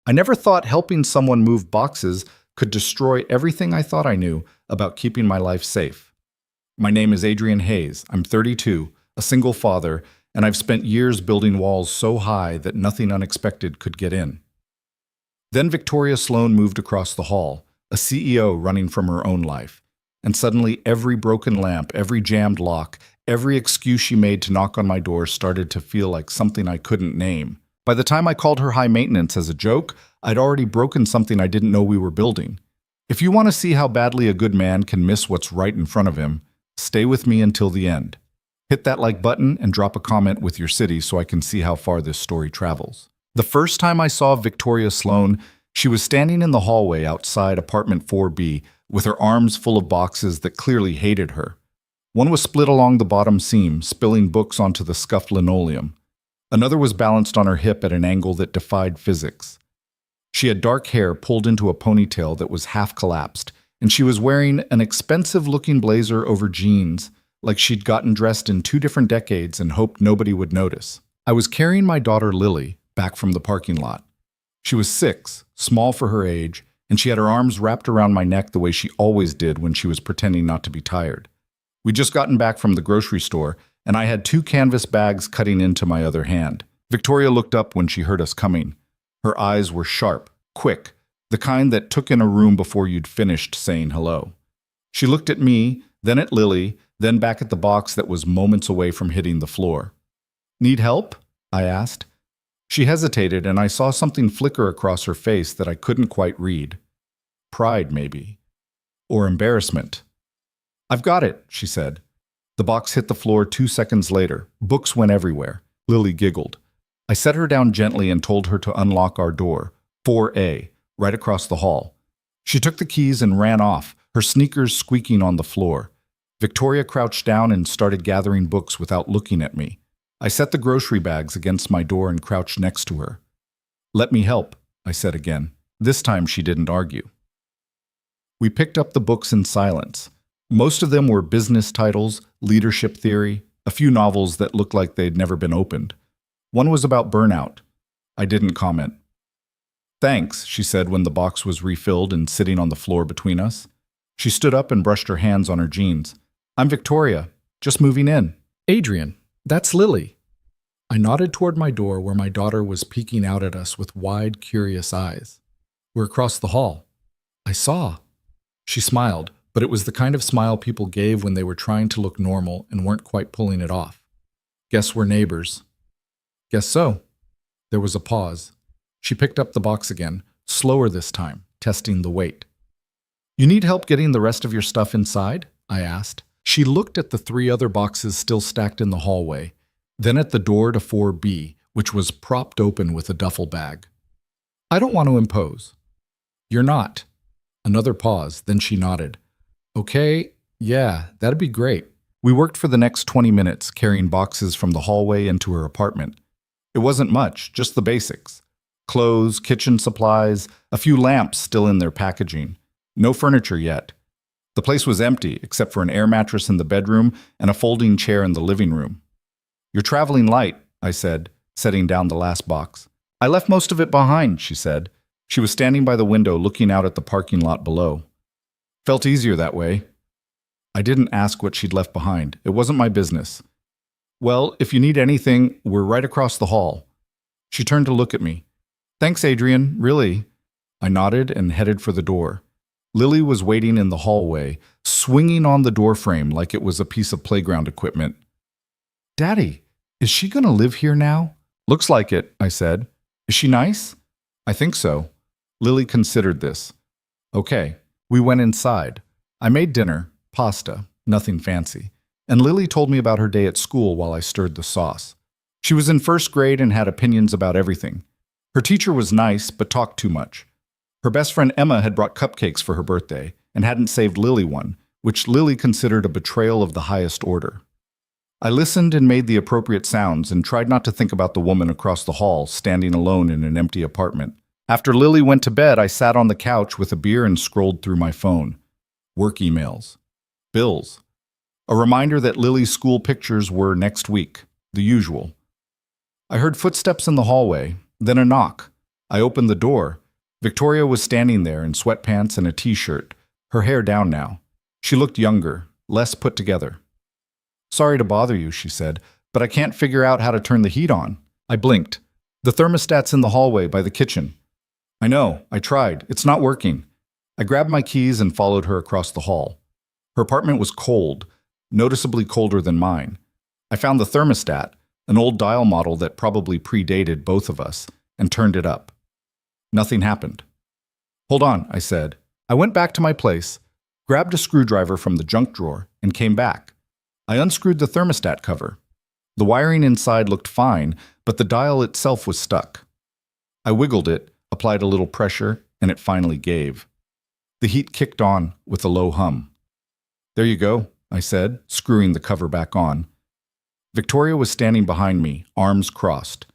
I never thought helping someone move boxes could destroy everything I thought I knew about keeping my life safe. My name is Adrian Hayes. I'm 32, a single father, and I've spent years building walls so high that nothing unexpected could get in. Then Victoria Sloan moved across the hall, a CEO running from her own life. And suddenly every broken lamp, every jammed lock, every excuse she made to knock on my door started to feel like something I couldn't name. By the time I called her high maintenance as a joke, I'd already broken something I didn't know we were building. If you want to see how badly a good man can miss what's right in front of him, stay with me until the end. Hit that like button and drop a comment with your city so I can see how far this story travels. The first time I saw Victoria Sloan, she was standing in the hallway outside apartment 4B with her arms full of boxes that clearly hated her. One was split along the bottom seam, spilling books onto the scuffed linoleum. Another was balanced on her hip at an angle that defied physics. She had dark hair pulled into a ponytail that was half collapsed, and she was wearing an expensive-looking blazer over jeans, like she'd gotten dressed in 2 different decades and hoped nobody would notice. I was carrying my daughter Lily back from the parking lot. She was 6, small for her age, and she had her arms wrapped around my neck the way she always did when she was pretending not to be tired. We'd just gotten back from the grocery store, and I had 2 canvas bags cutting into my other hand. Victoria looked up when she heard us coming. Her eyes were sharp, quick, the kind that took in a room before you'd finished saying hello. She looked at me, then at Lily, then back at the box that was moments away from hitting the floor. "Need help?" I asked. She hesitated, and I saw something flicker across her face that I couldn't quite read. Pride, maybe. Or embarrassment. "I've got it," she said. The box hit the floor 2 seconds later. Books went everywhere. Lily giggled. I set her down gently and told her to unlock our door, 4A, right across the hall. She took the keys and ran off, her sneakers squeaking on the floor. Victoria crouched down and started gathering books without looking at me. I set the grocery bags against my door and crouched next to her. "Let me help," I said again. This time she didn't argue. We picked up the books in silence. Most of them were business titles, leadership theory, a few novels that looked like they'd never been opened. One was about burnout. I didn't comment. "Thanks," she said when the box was refilled and sitting on the floor between us. She stood up and brushed her hands on her jeans. "I'm Victoria, just moving in." "Adrian, that's Lily." I nodded toward my door where my daughter was peeking out at us with wide, curious eyes. "We're across the hall." "I saw." She smiled, but it was the kind of smile people gave when they were trying to look normal and weren't quite pulling it off. "Guess we're neighbors." "Guess so." There was a pause. She picked up the box again, slower this time, testing the weight. "You need help getting the rest of your stuff inside?" I asked. She looked at the 3 other boxes still stacked in the hallway, then at the door to 4B, which was propped open with a duffel bag. "I don't want to impose." "You're not." Another pause, then she nodded. "Okay, yeah, that'd be great." We worked for the next 20 minutes, carrying boxes from the hallway into her apartment. It wasn't much, just the basics. Clothes, kitchen supplies, a few lamps still in their packaging. No furniture yet. The place was empty, except for an air mattress in the bedroom and a folding chair in the living room. "You're traveling light," I said, setting down the last box. "I left most of it behind," she said. She was standing by the window looking out at the parking lot below. "Felt easier that way." I didn't ask what she'd left behind. It wasn't my business. "Well, if you need anything, we're right across the hall." She turned to look at me. "Thanks, Adrian, really." I nodded and headed for the door. Lily was waiting in the hallway, swinging on the doorframe like it was a piece of playground equipment. "Daddy, is she going to live here now?" "Looks like it," I said. "Is she nice?" "I think so." Lily considered this. "Okay." We went inside. I made dinner, pasta, nothing fancy, and Lily told me about her day at school while I stirred the sauce. She was in 1st grade and had opinions about everything. Her teacher was nice, but talked too much. Her best friend Emma had brought cupcakes for her birthday and hadn't saved Lily one, which Lily considered a betrayal of the highest order. I listened and made the appropriate sounds and tried not to think about the woman across the hall standing alone in an empty apartment. After Lily went to bed, I sat on the couch with a beer and scrolled through my phone. Work emails. Bills. A reminder that Lily's school pictures were next week, the usual. I heard footsteps in the hallway, then a knock. I opened the door. Victoria was standing there in sweatpants and a t-shirt, her hair down now. She looked younger, less put together. "Sorry to bother you," she said, "but I can't figure out how to turn the heat on." I blinked. "The thermostat's in the hallway by the kitchen." "I know, I tried. It's not working." I grabbed my keys and followed her across the hall. Her apartment was cold, noticeably colder than mine. I found the thermostat, an old dial model that probably predated both of us, and turned it up. Nothing happened. "Hold on," I said. I went back to my place, grabbed a screwdriver from the junk drawer, and came back. I unscrewed the thermostat cover. The wiring inside looked fine, but the dial itself was stuck. I wiggled it, applied a little pressure, and it finally gave. The heat kicked on with a low hum. "There you go," I said, screwing the cover back on. Victoria was standing behind me, arms crossed.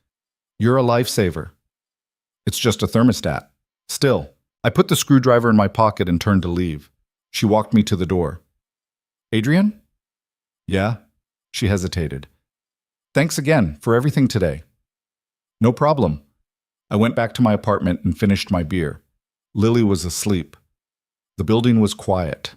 "You're a lifesaver." "It's just a thermostat." "Still." I put the screwdriver in my pocket and turned to leave. She walked me to the door. "Adrian?" "Yeah?" She hesitated. "Thanks again for everything today." "No problem." I went back to my apartment and finished my beer. Lily was asleep. The building was quiet.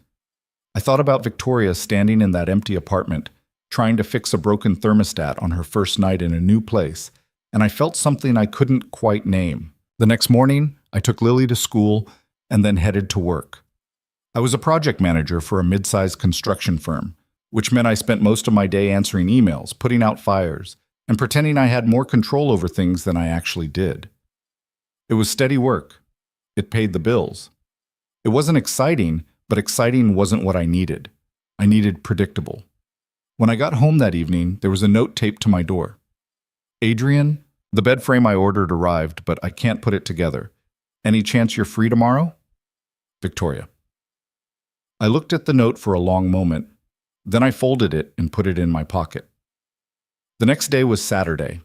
I thought about Victoria standing in that empty apartment, trying to fix a broken thermostat on her first night in a new place, and I felt something I couldn't quite name. The next morning, I took Lily to school and then headed to work. I was a project manager for a mid-sized construction firm, which meant I spent most of my day answering emails, putting out fires, and pretending I had more control over things than I actually did. It was steady work. It paid the bills. It wasn't exciting, but exciting wasn't what I needed. I needed predictable. When I got home that evening, there was a note taped to my door. "Adrian, the bed frame I ordered arrived, but I can't put it together. Any chance you're free tomorrow? Victoria." I looked at the note for a long moment. Then I folded it and put it in my pocket. The next day was Saturday.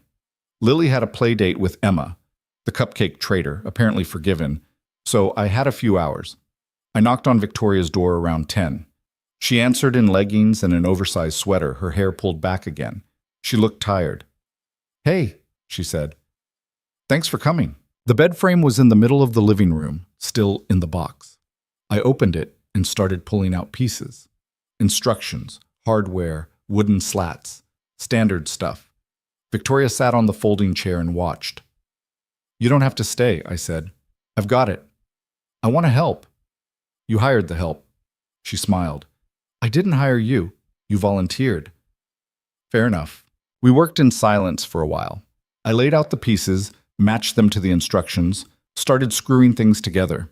Lily had a play date with Emma, the cupcake trader, apparently forgiven, so I had a few hours. I knocked on Victoria's door around 10. She answered in leggings and an oversized sweater, her hair pulled back again. She looked tired. "Hey," she said. "Thanks for coming." The bed frame was in the middle of the living room, still in the box. I opened it and started pulling out pieces. Instructions, hardware, wooden slats, standard stuff. Victoria sat on the folding chair and watched. "You don't have to stay," I said. "I've got it." "I want to help." "You hired the help." She smiled. "I didn't hire you. You volunteered." "Fair enough." We worked in silence for a while. I laid out the pieces, matched them to the instructions, started screwing things together.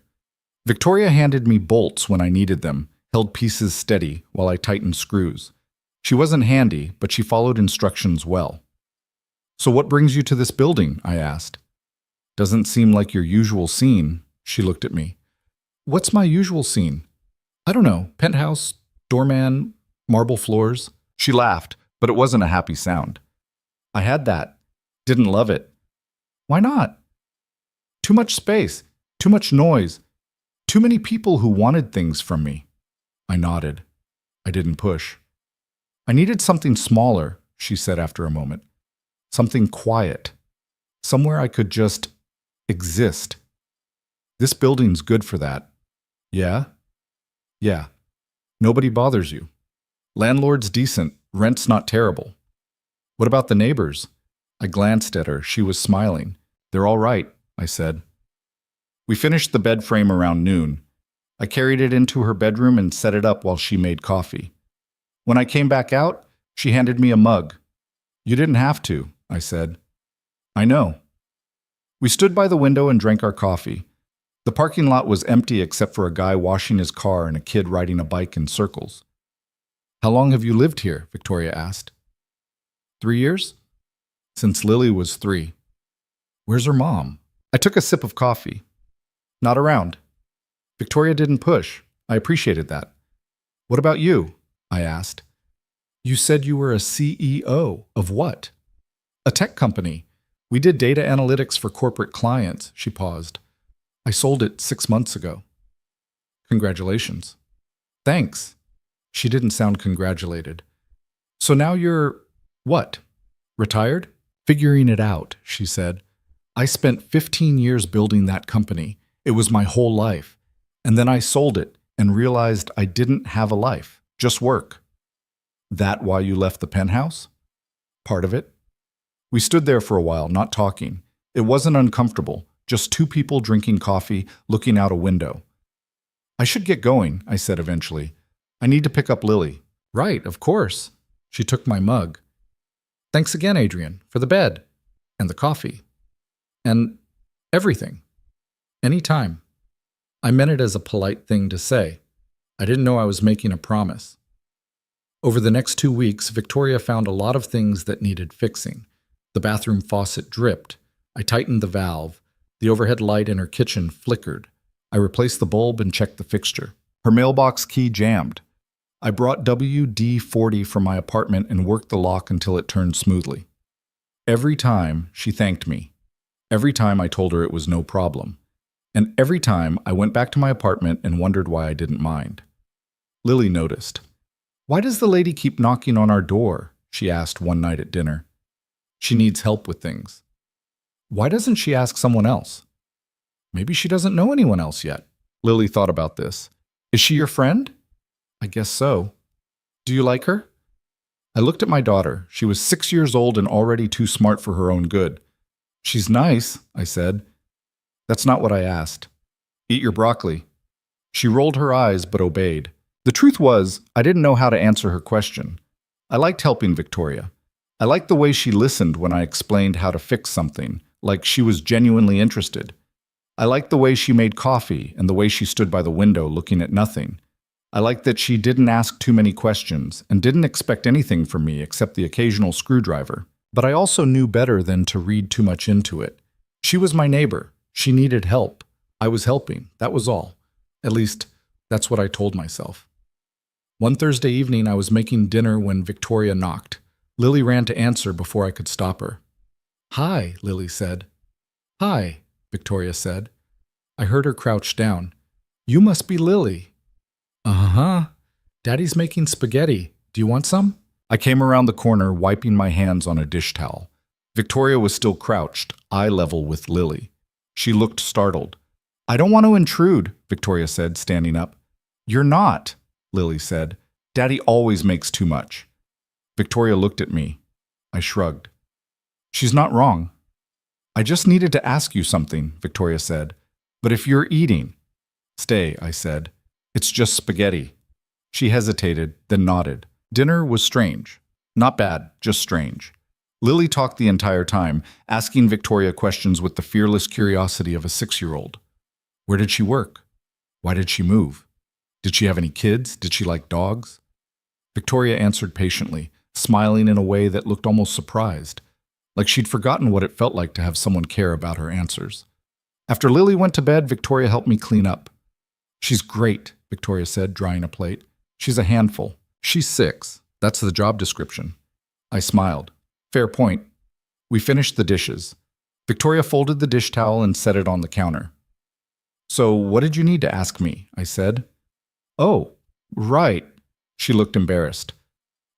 Victoria handed me bolts when I needed them, held pieces steady while I tightened screws. She wasn't handy, but she followed instructions well. "So what brings you to this building?" I asked. "Doesn't seem like your usual scene." She looked at me. "What's my usual scene?" "I don't know. Penthouse, doorman, marble floors." She laughed, but it wasn't a happy sound. "I had that. Didn't love it." "Why not?" "Too much space, too much noise, too many people who wanted things from me." I nodded. I didn't push. "I needed something smaller," she said after a moment. "Something quiet. Somewhere I could just exist. This building's good for that." "Yeah?" "Yeah. Nobody bothers you. Landlord's decent, rent's not terrible." "What about the neighbors?" I glanced at her. She was smiling. "They're all right," I said. We finished the bed frame around noon. I carried it into her bedroom and set it up while she made coffee. When I came back out, she handed me a mug. "You didn't have to," I said. "I know." We stood by the window and drank our coffee. The parking lot was empty except for a guy washing his car and a kid riding a bike in circles. "How long have you lived here?" Victoria asked. 3 years? Since Lily was 3. "Where's her mom?" I took a sip of coffee. "Not around." Victoria didn't push. I appreciated that. "What about you?" I asked. "You said you were a CEO of what?" "A tech company. We did data analytics for corporate clients." She paused. "I sold it 6 months ago." "Congratulations." "Thanks." She didn't sound congratulated. "So now you're, what, retired?" "Figuring it out," she said. I spent 15 years building that company. It was my whole life. And then I sold it and realized I didn't have a life, just work. That why you left the penthouse? Part of it. We stood there for a while, not talking. It wasn't uncomfortable, just two people drinking coffee, looking out a window. I should get going, I said eventually. I need to pick up Lily. Right, of course. She took my mug. Thanks again, Adrian, for the bed and the coffee and everything. Anytime. I meant it as a polite thing to say. I didn't know I was making a promise. Over the next 2 weeks, Victoria found a lot of things that needed fixing. The bathroom faucet dripped. I tightened the valve. The overhead light in her kitchen flickered. I replaced the bulb and checked the fixture. Her mailbox key jammed. I brought WD-40 from my apartment and worked the lock until it turned smoothly. Every time, she thanked me. Every time I told her it was no problem. And every time I went back to my apartment and wondered why I didn't mind. Lily noticed. Why does the lady keep knocking on our door? She asked one night at dinner. She needs help with things. Why doesn't she ask someone else? Maybe she doesn't know anyone else yet. Lily thought about this. Is she your friend? I guess so. Do you like her? I looked at my daughter. She was 6 years old and already too smart for her own good. She's nice, I said. That's not what I asked. Eat your broccoli. She rolled her eyes but obeyed. The truth was, I didn't know how to answer her question. I liked helping Victoria. I liked the way she listened when I explained how to fix something, like she was genuinely interested. I liked the way she made coffee and the way she stood by the window looking at nothing. I liked that she didn't ask too many questions and didn't expect anything from me except the occasional screwdriver. But I also knew better than to read too much into it. She was my neighbor. She needed help. I was helping. That was all. At least, that's what I told myself. One Thursday evening, I was making dinner when Victoria knocked. Lily ran to answer before I could stop her. Hi, Lily said. Hi, Victoria said. I heard her crouch down. You must be Lily. Uh-huh. Daddy's making spaghetti. Do you want some? I came around the corner, wiping my hands on a dish towel. Victoria was still crouched, eye level with Lily. She looked startled. I don't want to intrude, Victoria said, standing up. You're not, Lily said. Daddy always makes too much. Victoria looked at me. I shrugged. She's not wrong. I just needed to ask you something, Victoria said. But if you're eating... Stay, I said. It's just spaghetti. She hesitated, then nodded. Dinner was strange. Not bad, just strange. Lily talked the entire time, asking Victoria questions with the fearless curiosity of a 6-year-old. Where did she work? Why did she move? Did she have any kids? Did she like dogs? Victoria answered patiently, smiling in a way that looked almost surprised, like she'd forgotten what it felt like to have someone care about her answers. After Lily went to bed, Victoria helped me clean up. She's great, Victoria said, drying a plate. She's a handful. She's 6. That's the job description. I smiled. Fair point. We finished the dishes. Victoria folded the dish towel and set it on the counter. So what did you need to ask me? I said. Oh, right. She looked embarrassed.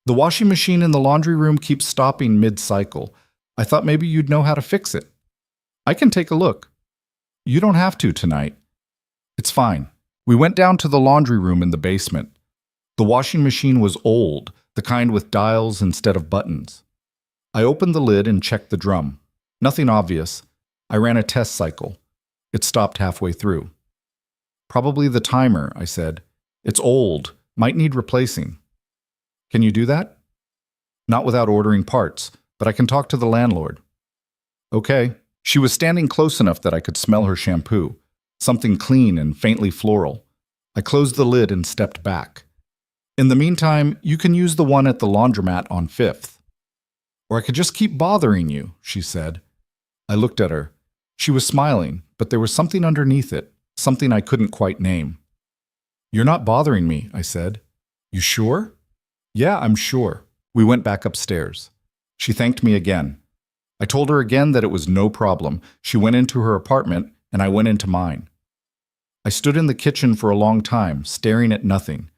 The washing machine in the laundry room keeps stopping mid-cycle. I thought maybe you'd know how to fix it. I can take a look. You don't have to tonight. It's fine. We went down to the laundry room in the basement. The washing machine was old, the kind with dials instead of buttons. I opened the lid and checked the drum. Nothing obvious. I ran a test cycle. It stopped halfway through. Probably the timer, I said. It's old, might need replacing. Can you do that? Not without ordering parts, but I can talk to the landlord. Okay. She was standing close enough that I could smell her shampoo, something clean and faintly floral. I closed the lid and stepped back. In the meantime, you can use the one at the laundromat on 5th. Or I could just keep bothering you, she said. I looked at her. She was smiling, but there was something underneath it, something I couldn't quite name. You're not bothering me, I said. You sure? Yeah, I'm sure. We went back upstairs. She thanked me again. I told her again that it was no problem. She went into her apartment, and I went into mine. I stood in the kitchen for a long time, staring at nothing.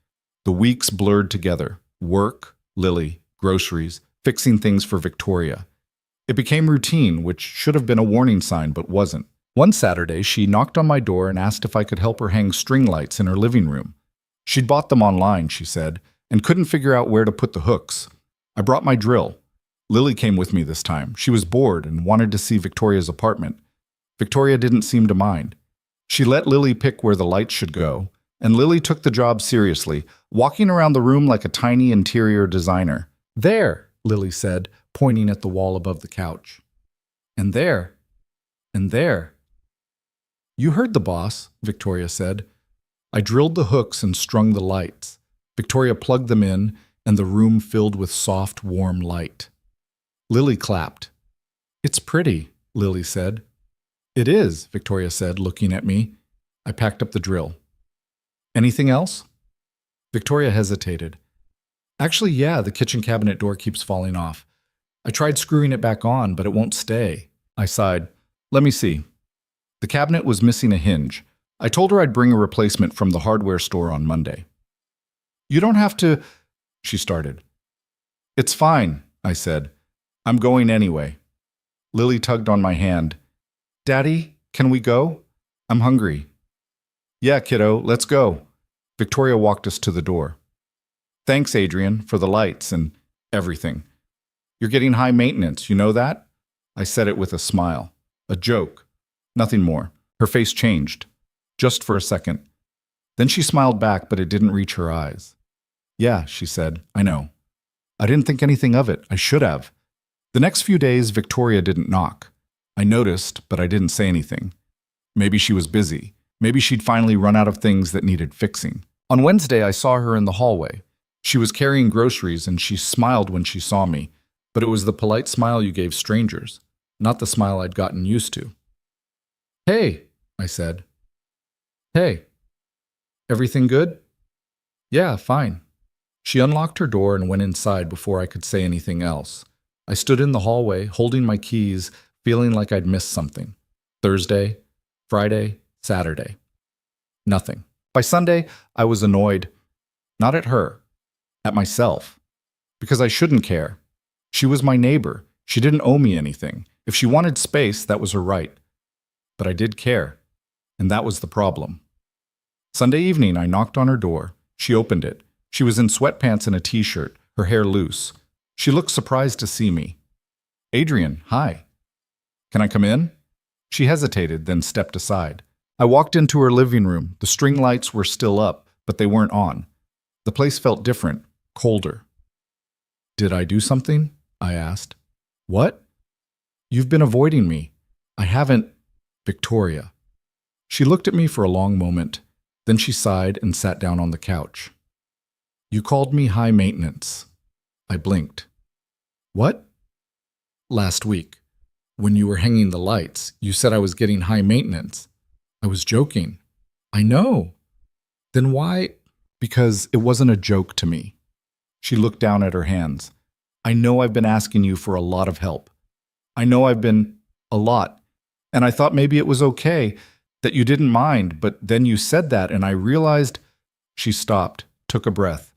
The weeks blurred together. Work, Lily, groceries, fixing things for Victoria. It became routine, which should have been a warning sign but wasn't. One Saturday, she knocked on my door and asked if I could help her hang string lights in her living room. She'd bought them online, she said, and couldn't figure out where to put the hooks. I brought my drill. Lily came with me this time. She was bored and wanted to see Victoria's apartment. Victoria didn't seem to mind. She let Lily pick where the lights should go, and Lily took the job seriously, walking around the room like a tiny interior designer. "There," Lily said, pointing at the wall above the couch. "And there. And there." "You heard the boss," Victoria said. I drilled the hooks and strung the lights. Victoria plugged them in, and the room filled with soft, warm light. Lily clapped. "It's pretty," Lily said. "It is," Victoria said, looking at me. I packed up the drill. "Anything else?" Victoria hesitated. "Actually, yeah, the kitchen cabinet door keeps falling off. I tried screwing it back on, but it won't stay." I sighed. "Let me see." The cabinet was missing a hinge. I told her I'd bring a replacement from the hardware store on Monday. "You don't have to," she started. "It's fine," I said. "I'm going anyway." Lily tugged on my hand. "Daddy, can we go? I'm hungry." "Yeah, kiddo, let's go." Victoria walked us to the door. "Thanks, Adrian, for the lights and everything. You're getting high maintenance, you know that?" I said it with a smile. A joke. Nothing more. Her face changed. Just for a second. Then she smiled back, but it didn't reach her eyes. "Yeah," she said, "I know. I didn't think anything of it. I should have." The next few days, Victoria didn't knock. I noticed, but I didn't say anything. Maybe she was busy. Maybe she'd finally run out of things that needed fixing. On Wednesday, I saw her in the hallway. She was carrying groceries, and she smiled when she saw me, but it was the polite smile you gave strangers, not the smile I'd gotten used to. "Hey," I said. "Hey. Everything good?" "Yeah, fine." She unlocked her door and went inside before I could say anything else. I stood in the hallway, holding my keys, feeling like I'd missed something. Thursday, Friday, Saturday. Nothing. By Sunday, I was annoyed. Not at her. At myself. Because I shouldn't care. She was my neighbor. She didn't owe me anything. If she wanted space, that was her right. But I did care. And that was the problem. Sunday evening, I knocked on her door. She opened it. She was in sweatpants and a t-shirt, her hair loose. She looked surprised to see me. "Adrian, hi. Can I come in?" She hesitated, then stepped aside. I walked into her living room. The string lights were still up, but they weren't on. The place felt different, colder. "Did I do something?" I asked. "What?" "You've been avoiding me." "I haven't." "Victoria." She looked at me for a long moment. Then she sighed and sat down on the couch. "You called me high maintenance." I blinked. "What?" "Last week, when you were hanging the lights, you said I was getting high maintenance." I was joking. "I know." "Then why?" "Because it wasn't a joke to me." She looked down at her hands. "I know I've been asking you for a lot of help. I know I've been a lot. And I thought maybe it was okay, that you didn't mind, but then you said that and I realized—" She stopped, took a breath.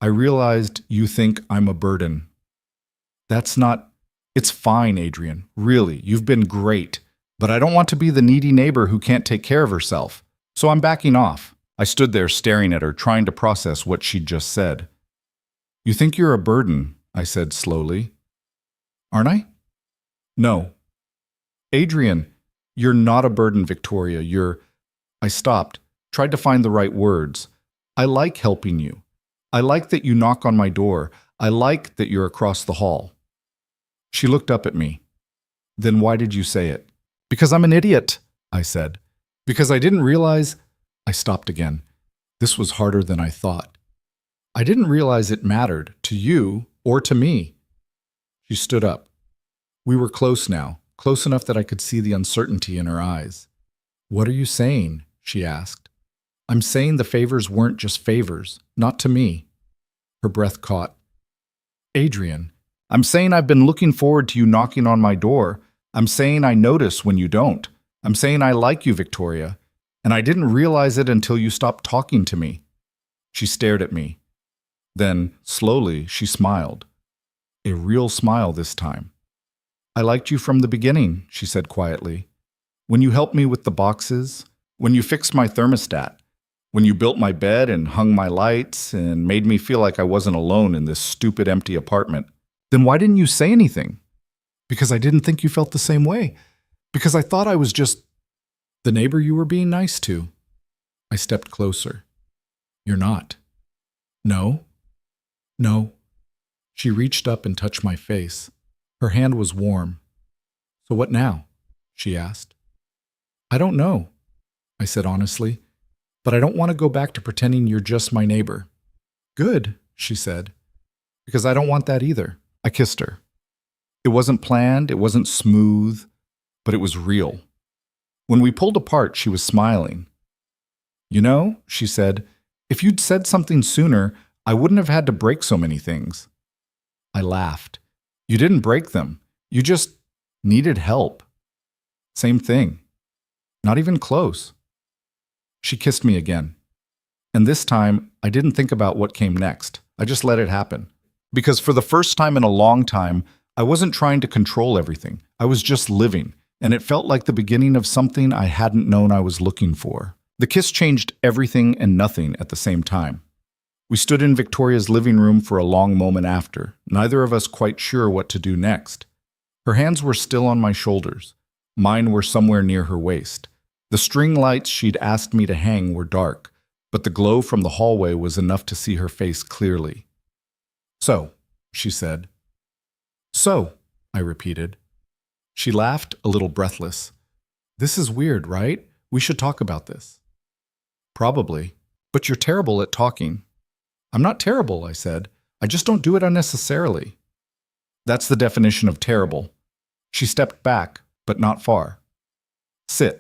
"I realized you think I'm a burden." "That's not—" "It's fine, Adrian. Really, you've been great. But I don't want to be the needy neighbor who can't take care of herself. So I'm backing off." I stood there staring at her, trying to process what she'd just said. "You think you're a burden," I said slowly. "Aren't I?" "No." "Adrian, you're not a burden, Victoria. You're—" I stopped, tried to find the right words. "I like helping you. I like that you knock on my door. I like that you're across the hall." She looked up at me. "Then why did you say it?" "Because I'm an idiot," I said. "Because I didn't realize—" I stopped again. This was harder than I thought. "I didn't realize it mattered, to you or to me." She stood up. We were close now, close enough that I could see the uncertainty in her eyes. "What are you saying?" she asked. "I'm saying the favors weren't just favors, not to me." Her breath caught. "Adrian, I'm saying I've been looking forward to you knocking on my door. I'm saying I notice when you don't. I'm saying I like you, Victoria. And I didn't realize it until you stopped talking to me." She stared at me. Then, slowly, she smiled. A real smile this time. I liked you from the beginning, she said quietly. When you helped me with the boxes, when you fixed my thermostat, when you built my bed and hung my lights and made me feel like I wasn't alone in this stupid empty apartment. Then why didn't you say anything? Because I didn't think you felt the same way. Because I thought I was just the neighbor you were being nice to. I stepped closer. You're not. No. No. She reached up and touched my face. Her hand was warm. So what now? She asked. I don't know, I said honestly, but I don't want to go back to pretending you're just my neighbor. Good, she said, because I don't want that either. I kissed her. It wasn't planned, it wasn't smooth, but it was real. When we pulled apart, she was smiling. You know, she said, if you'd said something sooner, I wouldn't have had to break so many things. I laughed. You didn't break them. You just needed help. Same thing. Not even close. She kissed me again. And this time, I didn't think about what came next. I just let it happen. Because for the first time in a long time, I wasn't trying to control everything. I was just living, and it felt like the beginning of something I hadn't known I was looking for. The kiss changed everything and nothing at the same time. We stood in Victoria's living room for a long moment after, neither of us quite sure what to do next. Her hands were still on my shoulders. Mine were somewhere near her waist. The string lights she'd asked me to hang were dark, but the glow from the hallway was enough to see her face clearly. So, she said. So, I repeated. She laughed, a little breathless. This is weird, right? We should talk about this. Probably, but you're terrible at talking. I'm not terrible, I said. I just don't do it unnecessarily. That's the definition of terrible. She stepped back, but not far. Sit.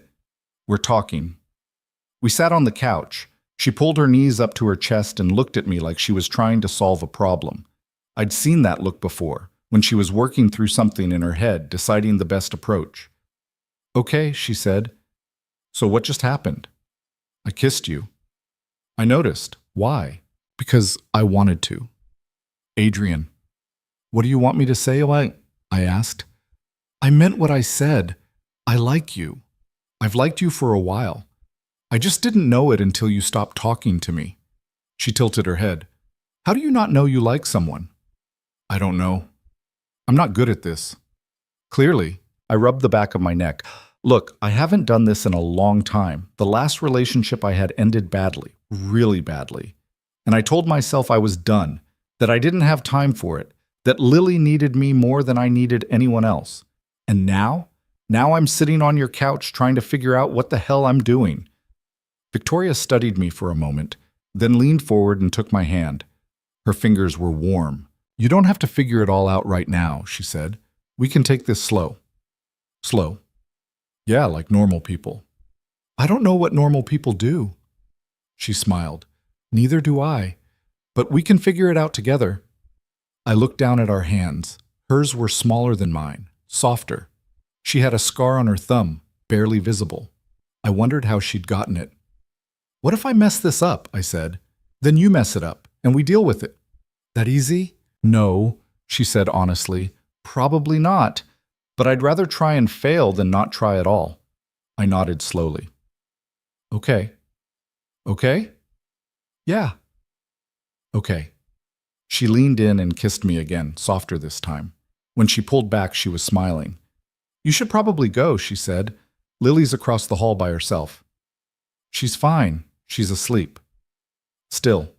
We're talking. We sat on the couch. She pulled her knees up to her chest and looked at me like she was trying to solve a problem. I'd seen that look before, when she was working through something in her head, deciding the best approach. Okay, she said. So what just happened? I kissed you. I noticed. Why? Because I wanted to. Adrian. What do you want me to say? I asked. I meant what I said. I like you. I've liked you for a while. I just didn't know it until you stopped talking to me. She tilted her head. How do you not know you like someone? I don't know. I'm not good at this. Clearly, I rubbed the back of my neck. Look, I haven't done this in a long time. The last relationship I had ended badly, really badly. And I told myself I was done, that I didn't have time for it, that Lily needed me more than I needed anyone else. And now I'm sitting on your couch trying to figure out what the hell I'm doing. Victoria studied me for a moment, then leaned forward and took my hand. Her fingers were warm. You don't have to figure it all out right now, she said. We can take this slow. Slow. Yeah, like normal people. I don't know what normal people do. She smiled. Neither do I. But we can figure it out together. I looked down at our hands. Hers were smaller than mine, softer. She had a scar on her thumb, barely visible. I wondered how she'd gotten it. What if I mess this up? I said. Then you mess it up, and we deal with it. That easy? No, she said honestly. Probably not. But I'd rather try and fail than not try at all. I nodded slowly. Okay. Okay? Yeah. Okay. She leaned in and kissed me again, softer this time. When she pulled back, she was smiling. You should probably go, she said. Lily's across the hall by herself. She's fine. She's asleep. Still.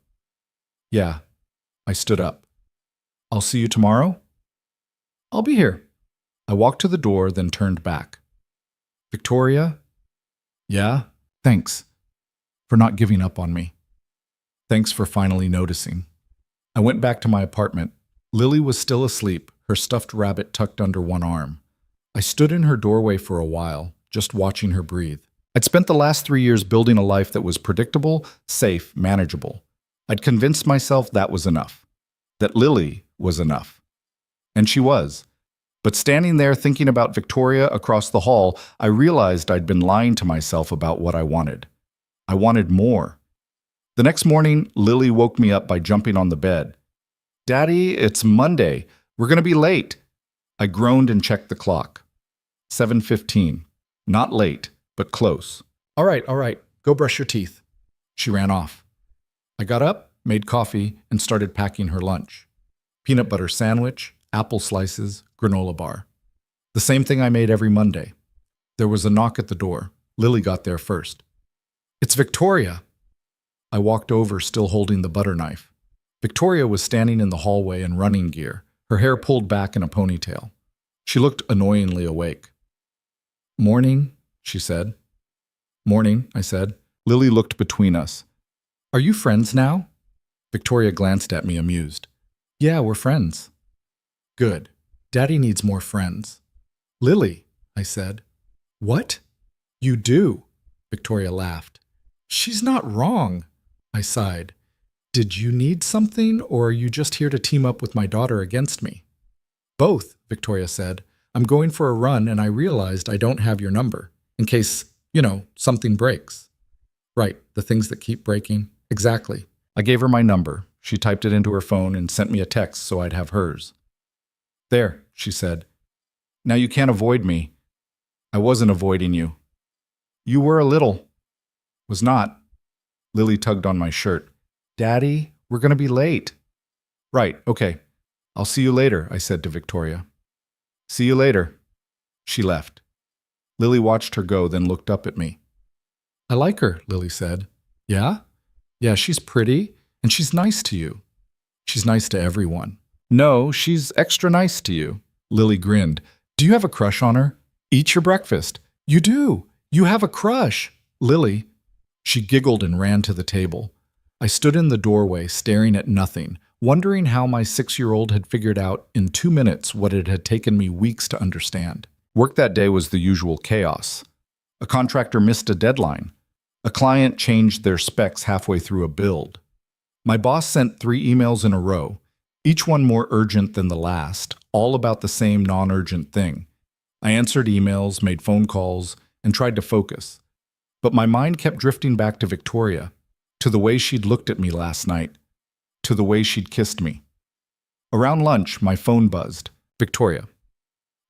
Yeah. I stood up. I'll see you tomorrow? I'll be here. I walked to the door, then turned back. Victoria? Yeah? Thanks for not giving up on me. Thanks for finally noticing. I went back to my apartment. Lily was still asleep, her stuffed rabbit tucked under one arm. I stood in her doorway for a while, just watching her breathe. I'd spent the last 3 years building a life that was predictable, safe, manageable. I'd convinced myself that was enough. That Lily was enough. And she was. But standing there thinking about Victoria across the hall, I realized I'd been lying to myself about what I wanted. I wanted more. The next morning, Lily woke me up by jumping on the bed. Daddy, it's Monday. We're going to be late. I groaned and checked the clock. 7:15. Not late, but close. All right. Go brush your teeth. She ran off. I got up, made coffee, and started packing her lunch. Peanut butter sandwich, apple slices, granola bar. The same thing I made every Monday. There was a knock at the door. Lily got there first. It's Victoria. I walked over, still holding the butter knife. Victoria was standing in the hallway in running gear, her hair pulled back in a ponytail. She looked annoyingly awake. Morning, she said. Morning, I said. Lily looked between us. Are you friends now? Victoria glanced at me, amused. Yeah, we're friends. Good. Daddy needs more friends. Lily, I said. What? You do, Victoria laughed. She's not wrong, I sighed. Did you need something, or are you just here to team up with my daughter against me? Both, Victoria said. I'm going for a run, and I realized I don't have your number, in case, something breaks. Right, the things that keep breaking. Exactly. I gave her my number. She typed it into her phone and sent me a text so I'd have hers. There, she said. Now you can't avoid me. I wasn't avoiding you. You were a little. Was not. Lily tugged on my shirt. Daddy, we're going to be late. Right, okay. I'll see you later, I said to Victoria. See you later. She left. Lily watched her go, then looked up at me. I like her, Lily said. Yeah? Yeah, she's pretty, and she's nice to you. She's nice to everyone. No, she's extra nice to you. Lily grinned. Do you have a crush on her? Eat your breakfast. You do. You have a crush. Lily. She giggled and ran to the table. I stood in the doorway, staring at nothing, wondering how my 6-year-old had figured out in 2 minutes what it had taken me weeks to understand. Work that day was the usual chaos. A contractor missed a deadline. A client changed their specs halfway through a build. My boss sent 3 emails in a row, each one more urgent than the last, all about the same non-urgent thing. I answered emails, made phone calls, and tried to focus. But my mind kept drifting back to Victoria, to the way she'd looked at me last night, to the way she'd kissed me. Around lunch, my phone buzzed. Victoria.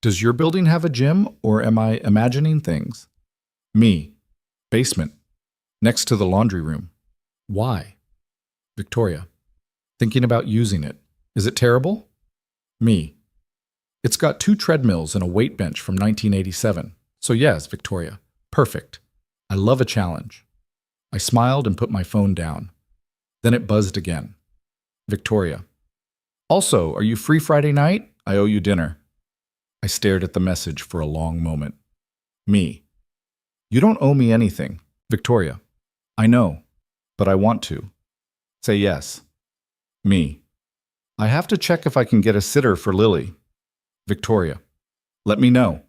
Does your building have a gym, or am I imagining things? Me. Basement. Next to the laundry room. Why? Victoria. Thinking about using it. Is it terrible? Me. It's got 2 treadmills and a weight bench from 1987. So yes, Victoria. Perfect. I love a challenge. I smiled and put my phone down. Then it buzzed again. Victoria. Also, are you free Friday night? I owe you dinner. I stared at the message for a long moment. Me. You don't owe me anything. Victoria. I know, but I want to. Say yes. Me. I have to check if I can get a sitter for Lily. Victoria. Let me know.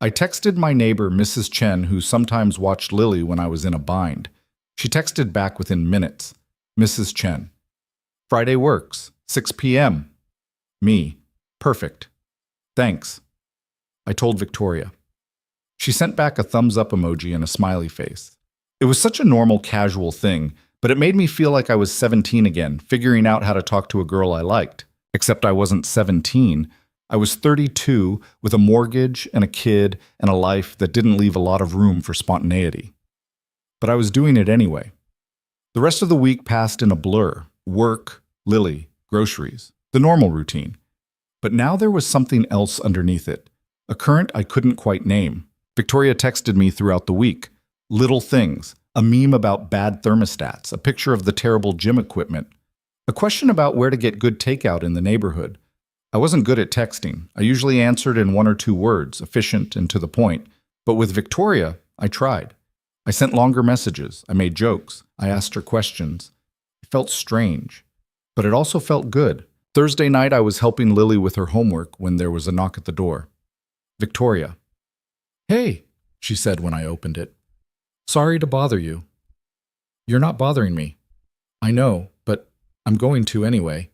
I texted my neighbor, Mrs. Chen, who sometimes watched Lily when I was in a bind. She texted back within minutes. Mrs. Chen. Friday works. 6 p.m. Me. Perfect. Thanks. I told Victoria. She sent back a thumbs up emoji and a smiley face. It was such a normal, casual thing, but it made me feel like I was 17 again, figuring out how to talk to a girl I liked. Except I wasn't 17. I was 32, with a mortgage and a kid and a life that didn't leave a lot of room for spontaneity. But I was doing it anyway. The rest of the week passed in a blur. Work, Lily, groceries, the normal routine. But now there was something else underneath it, a current I couldn't quite name. Victoria texted me throughout the week. Little things, a meme about bad thermostats, a picture of the terrible gym equipment, a question about where to get good takeout in the neighborhood. I wasn't good at texting. I usually answered in 1 or 2 words, efficient and to the point. But with Victoria, I tried. I sent longer messages. I made jokes. I asked her questions. It felt strange, but it also felt good. Thursday night, I was helping Lily with her homework when there was a knock at the door. Victoria. Hey, she said when I opened it. Sorry to bother you. You're not bothering me. I know, but I'm going to anyway.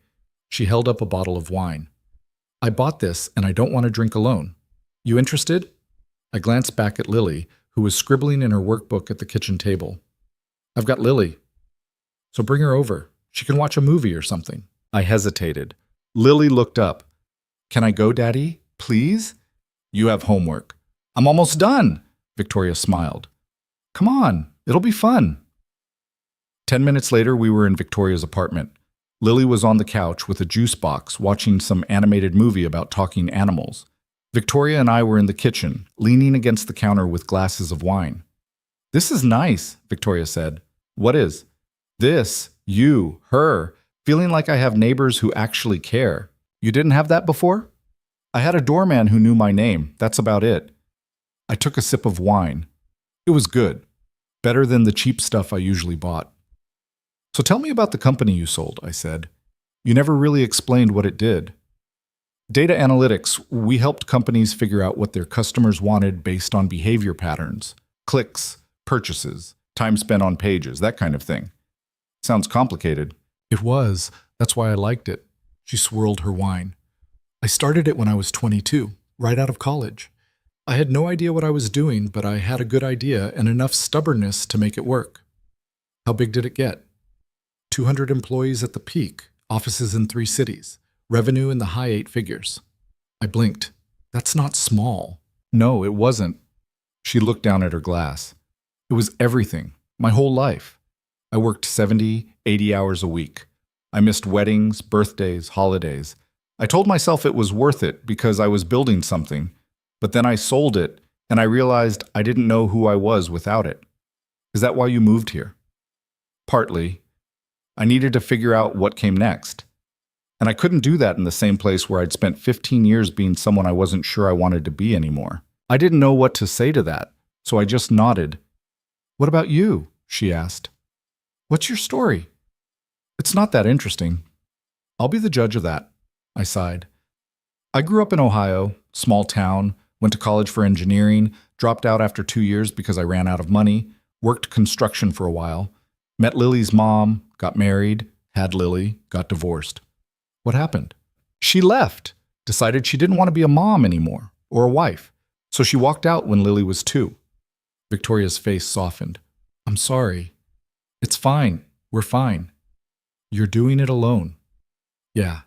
She held up a bottle of wine. I bought this and I don't want to drink alone. You interested? I glanced back at Lily, who was scribbling in her workbook at the kitchen table. I've got Lily. So bring her over. She can watch a movie or something. I hesitated. Lily looked up. Can I go, Daddy? Please? You have homework. I'm almost done, Victoria smiled. Come on, it'll be fun. 10 minutes later, we were in Victoria's apartment. Lily was on the couch with a juice box watching some animated movie about talking animals. Victoria and I were in the kitchen, leaning against the counter with glasses of wine. This is nice, Victoria said. What is? This, you, her, feeling like I have neighbors who actually care. You didn't have that before? I had a doorman who knew my name. That's about it. I took a sip of wine. It was good. Better than the cheap stuff I usually bought. So tell me about the company you sold, I said. You never really explained what it did. Data analytics, we helped companies figure out what their customers wanted based on behavior patterns, clicks, purchases, time spent on pages, that kind of thing. Sounds complicated. It was. That's why I liked it. She swirled her wine. I started it when I was 22, right out of college. I had no idea what I was doing, but I had a good idea and enough stubbornness to make it work. How big did it get? 200 employees at the peak, offices in 3 cities, revenue in the high 8 figures. I blinked. That's not small. No, it wasn't. She looked down at her glass. It was everything, my whole life. I worked 70, 80 hours a week. I missed weddings, birthdays, holidays. I told myself it was worth it because I was building something, but then I sold it and I realized I didn't know who I was without it. Is that why you moved here? Partly. I needed to figure out what came next. And I couldn't do that in the same place where I'd spent 15 years being someone I wasn't sure I wanted to be anymore. I didn't know what to say to that, so I just nodded. What about you? She asked. What's your story? It's not that interesting. I'll be the judge of that, I sighed. I grew up in Ohio, small town, went to college for engineering, dropped out after 2 years because I ran out of money, worked construction for a while, met Lily's mom, got married, had Lily, got divorced. What happened? She left, decided she didn't want to be a mom anymore, or a wife, so she walked out when Lily was 2. Victoria's face softened. I'm sorry. It's fine. We're fine. You're doing it alone. Yeah.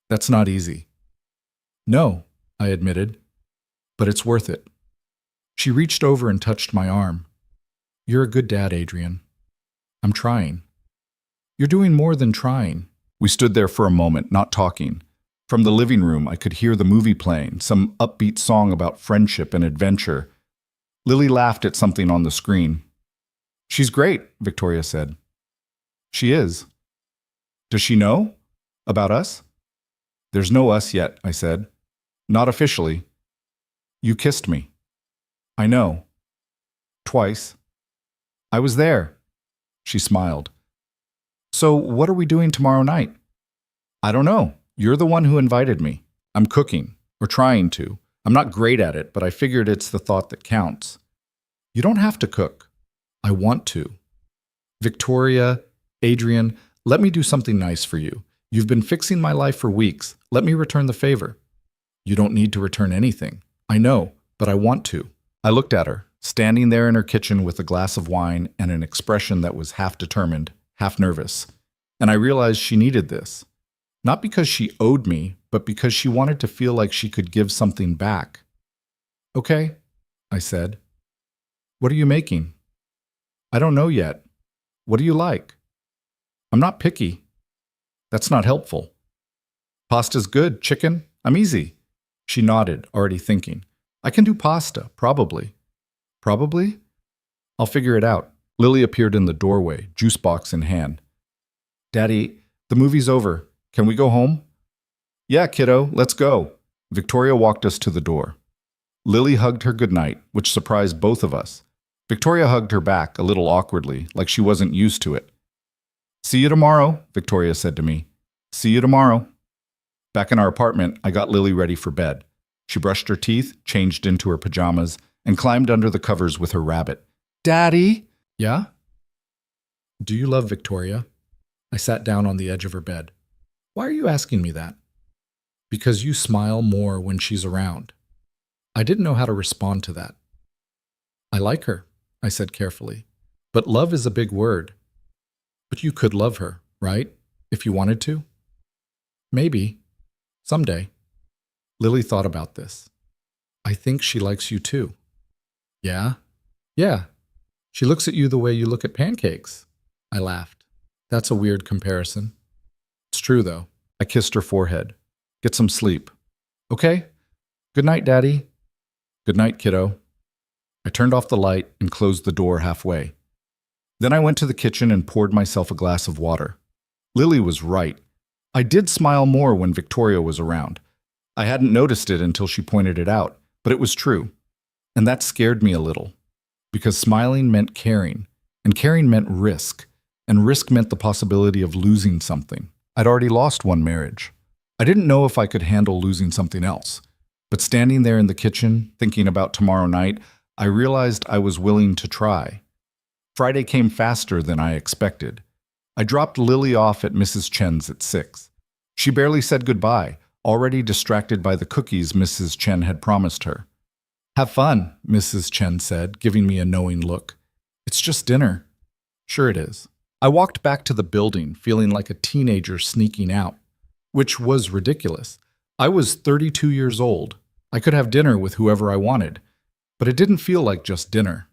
That's not easy. No, I admitted, but it's worth it. She reached over and touched my arm. You're a good dad, Adrian. I'm trying. You're doing more than trying. We stood there for a moment, not talking. From the living room, I could hear the movie playing, some upbeat song about friendship and adventure. Lily laughed at something on the screen. She's great, Victoria said. She is. Does she know? About us? There's no us yet, I said. Not officially. You kissed me. I know. Twice. I was there. She smiled. So what are we doing tomorrow night? I don't know. You're the one who invited me. I'm cooking, or trying to. I'm not great at it, but I figured it's the thought that counts. You don't have to cook. I want to. Victoria, Adrian, let me do something nice for you. You've been fixing my life for weeks. Let me return the favor. You don't need to return anything. I know, but I want to. I looked at her, standing there in her kitchen with a glass of wine and an expression that was half determined, half nervous. And I realized she needed this. Not because she owed me, but because she wanted to feel like she could give something back. Okay, I said. What are you making? I don't know yet. What do you like? I'm not picky. That's not helpful. Pasta's good. Chicken? I'm easy. She nodded, already thinking. I can do pasta, probably. Probably? I'll figure it out. Lily appeared in the doorway, juice box in hand. Daddy, the movie's over. Can we go home? Yeah, kiddo, let's go. Victoria walked us to the door. Lily hugged her goodnight, which surprised both of us. Victoria hugged her back, a little awkwardly, like she wasn't used to it. See you tomorrow, Victoria said to me. See you tomorrow. Back in our apartment, I got Lily ready for bed. She brushed her teeth, changed into her pajamas, and climbed under the covers with her rabbit. Daddy? Yeah? Do you love Victoria? I sat down on the edge of her bed. Why are you asking me that? Because you smile more when she's around. I didn't know how to respond to that. I like her, I said carefully. But love is a big word. But you could love her, right? If you wanted to? Maybe. Someday. Lily thought about this. I think she likes you too. Yeah? Yeah. She looks at you the way you look at pancakes. I laughed. That's a weird comparison. It's true, though. I kissed her forehead. Get some sleep. Okay? Good night, Daddy. Good night, kiddo. I turned off the light and closed the door halfway. Then I went to the kitchen and poured myself a glass of water. Lily was right. I did smile more when Victoria was around. I hadn't noticed it until she pointed it out, but it was true. And that scared me a little, because smiling meant caring, and caring meant risk, and risk meant the possibility of losing something. I'd already lost one marriage. I didn't know if I could handle losing something else, but standing there in the kitchen, thinking about tomorrow night, I realized I was willing to try. Friday came faster than I expected. I dropped Lily off at Mrs. Chen's at 6. She barely said goodbye, already distracted by the cookies Mrs. Chen had promised her. Have fun, Mrs. Chen said, giving me a knowing look. It's just dinner. Sure it is. I walked back to the building, feeling like a teenager sneaking out, which was ridiculous. I was 32 years old. I could have dinner with whoever I wanted, but it didn't feel like just dinner.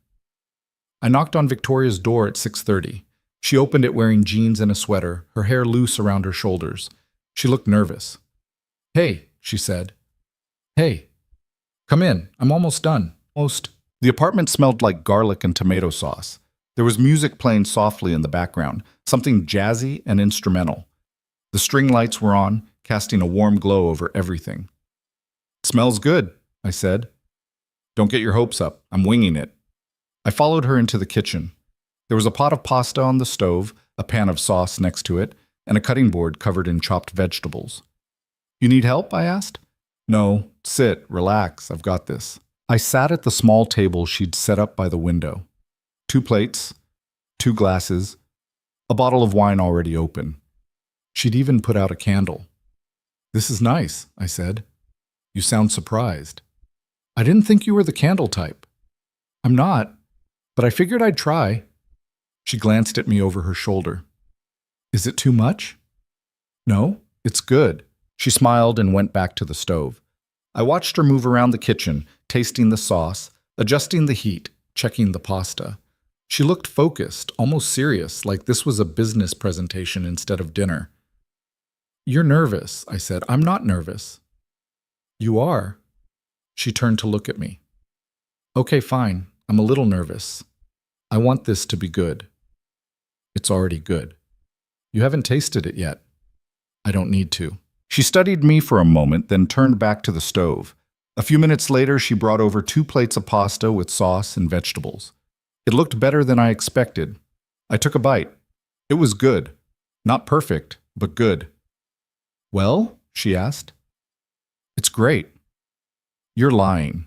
I knocked on Victoria's door at 6:30. She opened it wearing jeans and a sweater, her hair loose around her shoulders. She looked nervous. Hey, she said. Hey, come in. I'm almost done. Almost. The apartment smelled like garlic and tomato sauce. There was music playing softly in the background, something jazzy and instrumental. The string lights were on, casting a warm glow over everything. Smells good, I said. Don't get your hopes up. I'm winging it. I followed her into the kitchen. There was a pot of pasta on the stove, a pan of sauce next to it, and a cutting board covered in chopped vegetables. You need help? I asked. No, sit, relax, I've got this. I sat at the small table she'd set up by the window. 2 plates, 2 glasses, a bottle of wine already open. She'd even put out a candle. This is nice, I said. You sound surprised. I didn't think you were the candle type. I'm not, but I figured I'd try. She glanced at me over her shoulder. Is it too much? No, it's good. She smiled and went back to the stove. I watched her move around the kitchen, tasting the sauce, adjusting the heat, checking the pasta. She looked focused, almost serious, like this was a business presentation instead of dinner. You're nervous, I said. I'm not nervous. You are. She turned to look at me. Okay, fine. I'm a little nervous. I want this to be good. It's already good. You haven't tasted it yet. I don't need to. She studied me for a moment, then turned back to the stove. A few minutes later, she brought over 2 plates of pasta with sauce and vegetables. It looked better than I expected. I took a bite. It was good. Not perfect, but good. Well? She asked. It's great. You're lying.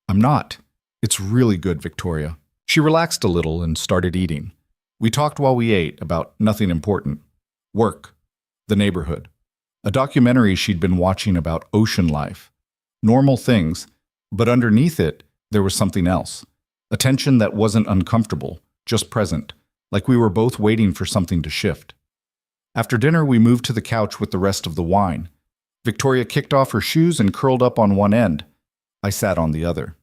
I'm not. It's really good, Victoria. She relaxed a little and started eating. We talked while we ate about nothing important. Work. The neighborhood. A documentary she'd been watching about ocean life. Normal things, but underneath it, there was something else. A tension that wasn't uncomfortable, just present, like we were both waiting for something to shift. After dinner, we moved to the couch with the rest of the wine. Victoria kicked off her shoes and curled up on one end. I sat on the other.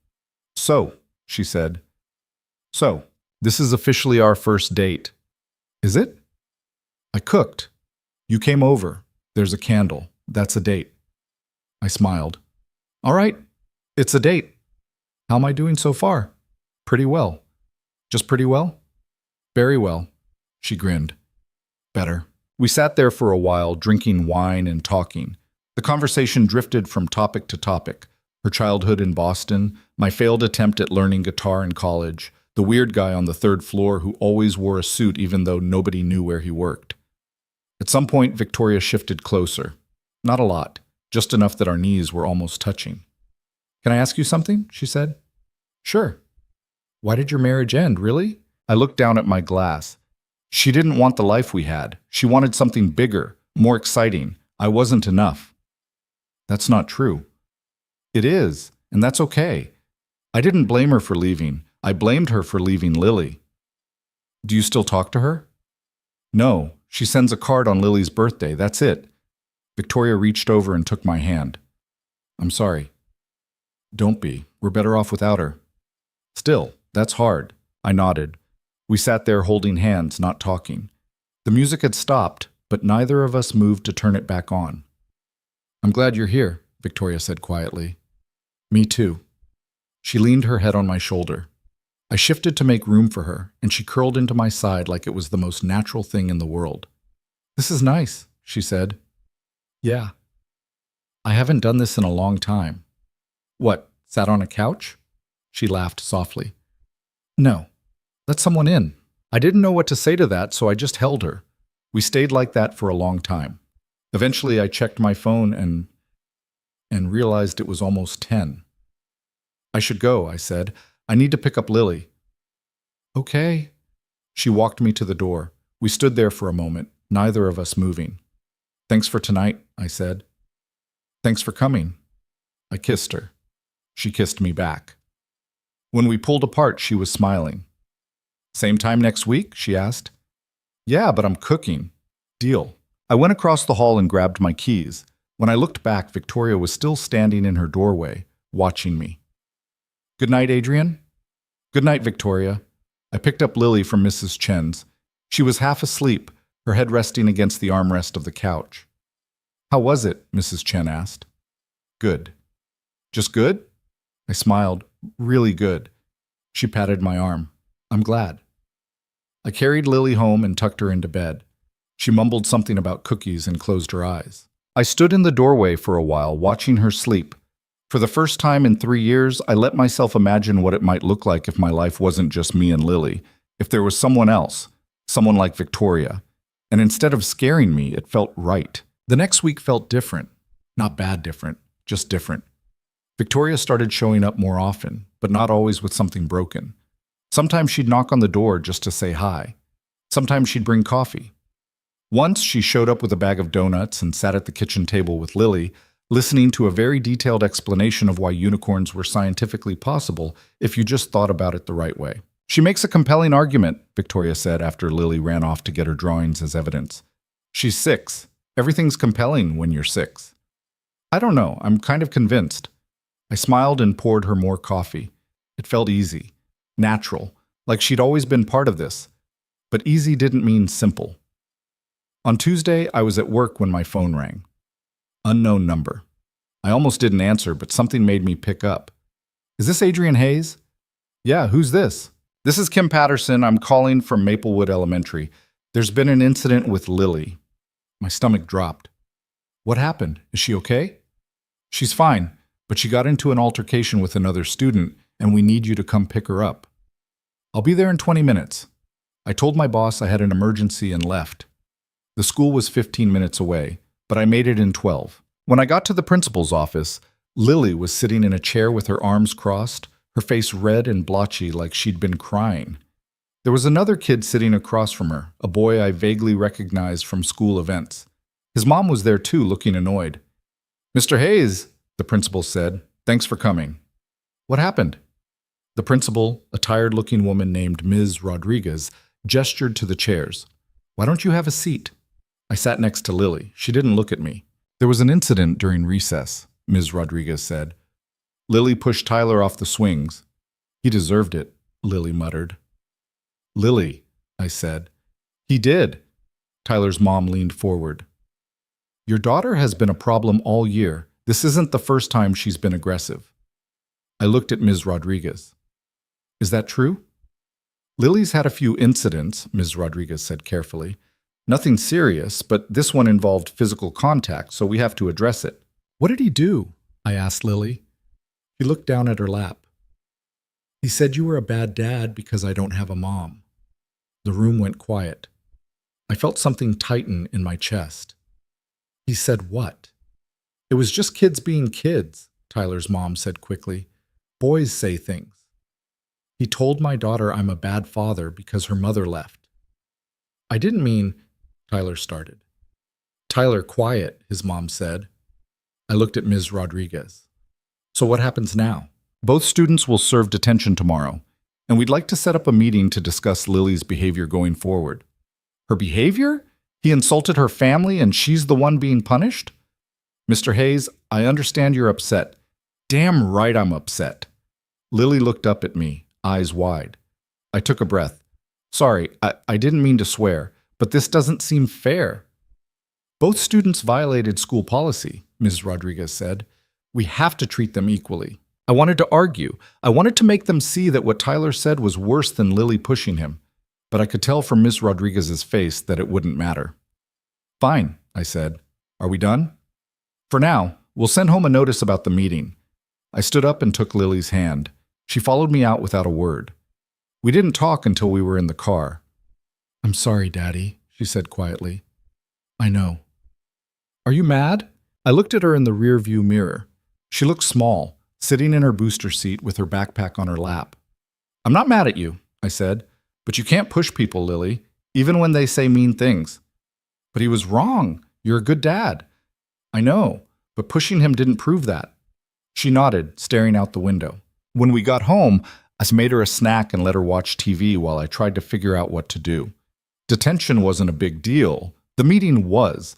So, she said. So, this is officially our first date. Is it? I cooked. You came over. There's a candle. That's a date. I smiled. All right, it's a date. How am I doing so far? Pretty well. Just pretty well? Very well. She grinned. Better. We sat there for a while, drinking wine and talking. The conversation drifted from topic to topic. Her childhood in Boston, my failed attempt at learning guitar in college, the weird guy on the 3rd floor who always wore a suit even though nobody knew where he worked. At some point, Victoria shifted closer. Not a lot, just enough that our knees were almost touching. Can I ask you something? She said. Sure. Why did your marriage end, really? I looked down at my glass. She didn't want the life we had. She wanted something bigger, more exciting. I wasn't enough. That's not true. It is, and that's okay. I didn't blame her for leaving. I blamed her for leaving Lily. Do you still talk to her? No, she sends a card on Lily's birthday, that's it. Victoria reached over and took my hand. I'm sorry. Don't be. We're better off without her. Still, that's hard. I nodded. We sat there holding hands, not talking. The music had stopped, but neither of us moved to turn it back on. I'm glad you're here, Victoria said quietly. Me too. She leaned her head on my shoulder. I shifted to make room for her, and she curled into my side like it was the most natural thing in the world. This is nice, she said. Yeah. I haven't done this in a long time. What, sat on a couch? She laughed softly. No. Let someone in. I didn't know what to say to that, so I just held her. We stayed like that for a long time. Eventually, I checked my phone and realized it was almost 10. I should go, I said. I need to pick up Lily. Okay. She walked me to the door. We stood there for a moment, neither of us moving. Thanks for tonight, I said. Thanks for coming. I kissed her. She kissed me back. When we pulled apart, she was smiling. Same time next week? She asked. Yeah, but I'm cooking. Deal. I went across the hall and grabbed my keys. When I looked back, Victoria was still standing in her doorway, watching me. Good night, Adrian. Good night, Victoria. I picked up Lily from Mrs. Chen's. She was half asleep, her head resting against the armrest of the couch. How was it? Mrs. Chen asked. Good. Just good? I smiled. Really good. She patted my arm. I'm glad. I carried Lily home and tucked her into bed. She mumbled something about cookies and closed her eyes. I stood in the doorway for a while, watching her sleep. For the first time in 3 years, I let myself imagine what it might look like if my life wasn't just me and Lily, if there was someone else, someone like Victoria. And instead of scaring me, it felt right. The next week felt different. Not bad different, just different. Victoria started showing up more often, but not always with something broken. Sometimes she'd knock on the door just to say hi. Sometimes she'd bring coffee. Once she showed up with a bag of donuts and sat at the kitchen table with Lily, listening to a very detailed explanation of why unicorns were scientifically possible if you just thought about it the right way. She makes a compelling argument, Victoria said after Lily ran off to get her drawings as evidence. She's 6. Everything's compelling when you're 6. I don't know, I'm kind of convinced. I smiled and poured her more coffee. It felt easy, natural, like she'd always been part of this. But easy didn't mean simple. On Tuesday, I was at work when my phone rang. Unknown number. I almost didn't answer, but something made me pick up. Is this Adrian Hayes? Yeah, who's this? This is Kim Patterson. I'm calling from Maplewood Elementary. There's been an incident with Lily. My stomach dropped. What happened? Is she okay? She's fine, but she got into an altercation with another student, and we need you to come pick her up. I'll be there in 20 minutes. I told my boss I had an emergency and left. The school was 15 minutes away, but I made it in 12. When I got to the principal's office, Lily was sitting in a chair with her arms crossed, her face red and blotchy like she'd been crying. There was another kid sitting across from her, a boy I vaguely recognized from school events. His mom was there too, looking annoyed. Mr. Hayes, the principal said, thanks for coming. What happened? The principal, a tired-looking woman named Ms. Rodriguez, gestured to the chairs. Why don't you have a seat? I sat next to Lily. She didn't look at me. There was an incident during recess, Ms. Rodriguez said. Lily pushed Tyler off the swings. He deserved it, Lily muttered. Lily, I said. He did. Tyler's mom leaned forward. Your daughter has been a problem all year. This isn't the first time she's been aggressive. I looked at Ms. Rodriguez. Is that true? Lily's had a few incidents, Ms. Rodriguez said carefully. Nothing serious, but this one involved physical contact, so we have to address it. What did he do? I asked Lily. She looked down at her lap. He said you were a bad dad because I don't have a mom. The room went quiet. I felt something tighten in my chest. He said what? It was just kids being kids, Tyler's mom said quickly. Boys say things. He told my daughter I'm a bad father because her mother left. I didn't mean, Tyler started. Tyler, quiet, his mom said. I looked at Ms. Rodriguez. So what happens now? Both students will serve detention tomorrow, and we'd like to set up a meeting to discuss Lily's behavior going forward. Her behavior? He insulted her family and she's the one being punished? Mr. Hayes, I understand you're upset. Damn right I'm upset. Lily looked up at me, eyes wide. I took a breath. Sorry, I didn't mean to swear, but this doesn't seem fair. Both students violated school policy, Ms. Rodriguez said. We have to treat them equally. I wanted to argue. I wanted to make them see that what Tyler said was worse than Lily pushing him, but I could tell from Ms. Rodriguez's face that it wouldn't matter. Fine, I said. Are we done? For now, we'll send home a notice about the meeting. I stood up and took Lily's hand. She followed me out without a word. We didn't talk until we were in the car. I'm sorry, Daddy, she said quietly. I know. Are you mad? I looked at her in the rear-view mirror. She looked small, sitting in her booster seat with her backpack on her lap. I'm not mad at you, I said, but you can't push people, Lily, even when they say mean things. But he was wrong. You're a good dad. I know, but pushing him didn't prove that. She nodded, staring out the window. When we got home, I made her a snack and let her watch TV while I tried to figure out what to do. Detention wasn't a big deal. The meeting was.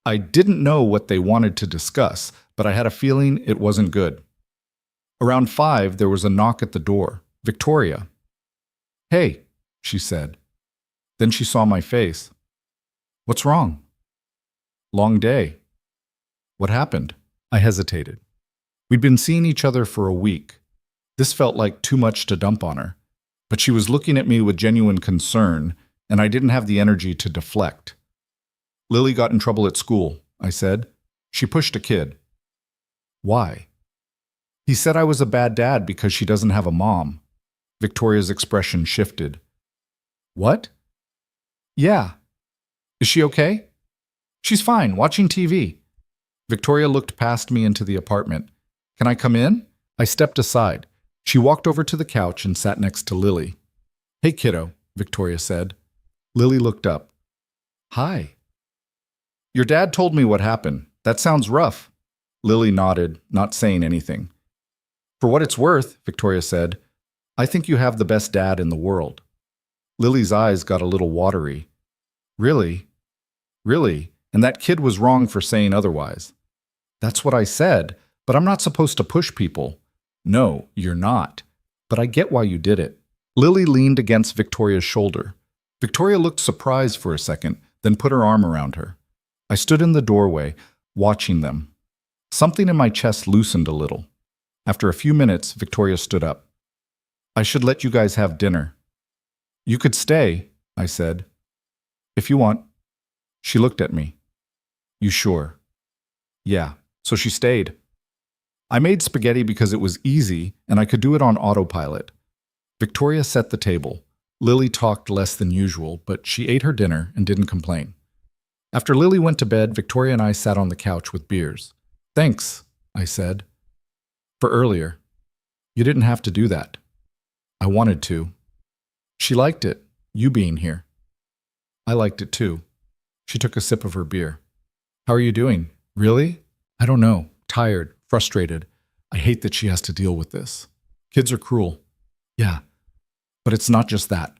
I didn't know what they wanted to discuss, but I had a feeling it wasn't good. Around 5, there was a knock at the door. Victoria. Hey, she said. Then she saw my face. What's wrong? Long day. What happened? I hesitated. We'd been seeing each other for a week. This felt like too much to dump on her, but she was looking at me with genuine concern, and I didn't have the energy to deflect. Lily got in trouble at school, I said. She pushed a kid. Why? He said I was a bad dad because she doesn't have a mom. Victoria's expression shifted. What? Yeah. Is she okay? She's fine, watching TV. Victoria looked past me into the apartment. Can I come in? I stepped aside. She walked over to the couch and sat next to Lily. Hey, kiddo, Victoria said. Lily looked up. Hi. Your dad told me what happened. That sounds rough. Lily nodded, not saying anything. For what it's worth, Victoria said, I think you have the best dad in the world. Lily's eyes got a little watery. Really? Really? And that kid was wrong for saying otherwise. That's what I said, but I'm not supposed to push people. No, you're not. But I get why you did it. Lily leaned against Victoria's shoulder. Victoria looked surprised for a second, then put her arm around her. I stood in the doorway, watching them. Something in my chest loosened a little. After a few minutes, Victoria stood up. I should let you guys have dinner. You could stay, I said. If you want. She looked at me. You sure? Yeah, so she stayed. I made spaghetti because it was easy and I could do it on autopilot. Victoria set the table. Lily talked less than usual, but she ate her dinner and didn't complain. After Lily went to bed, Victoria and I sat on the couch with beers. Thanks, I said. For earlier. You didn't have to do that. I wanted to. She liked it, you being here. I liked it too. She took a sip of her beer. How are you doing? Really? I don't know. Tired, frustrated. I hate that she has to deal with this. Kids are cruel. Yeah. But it's not just that.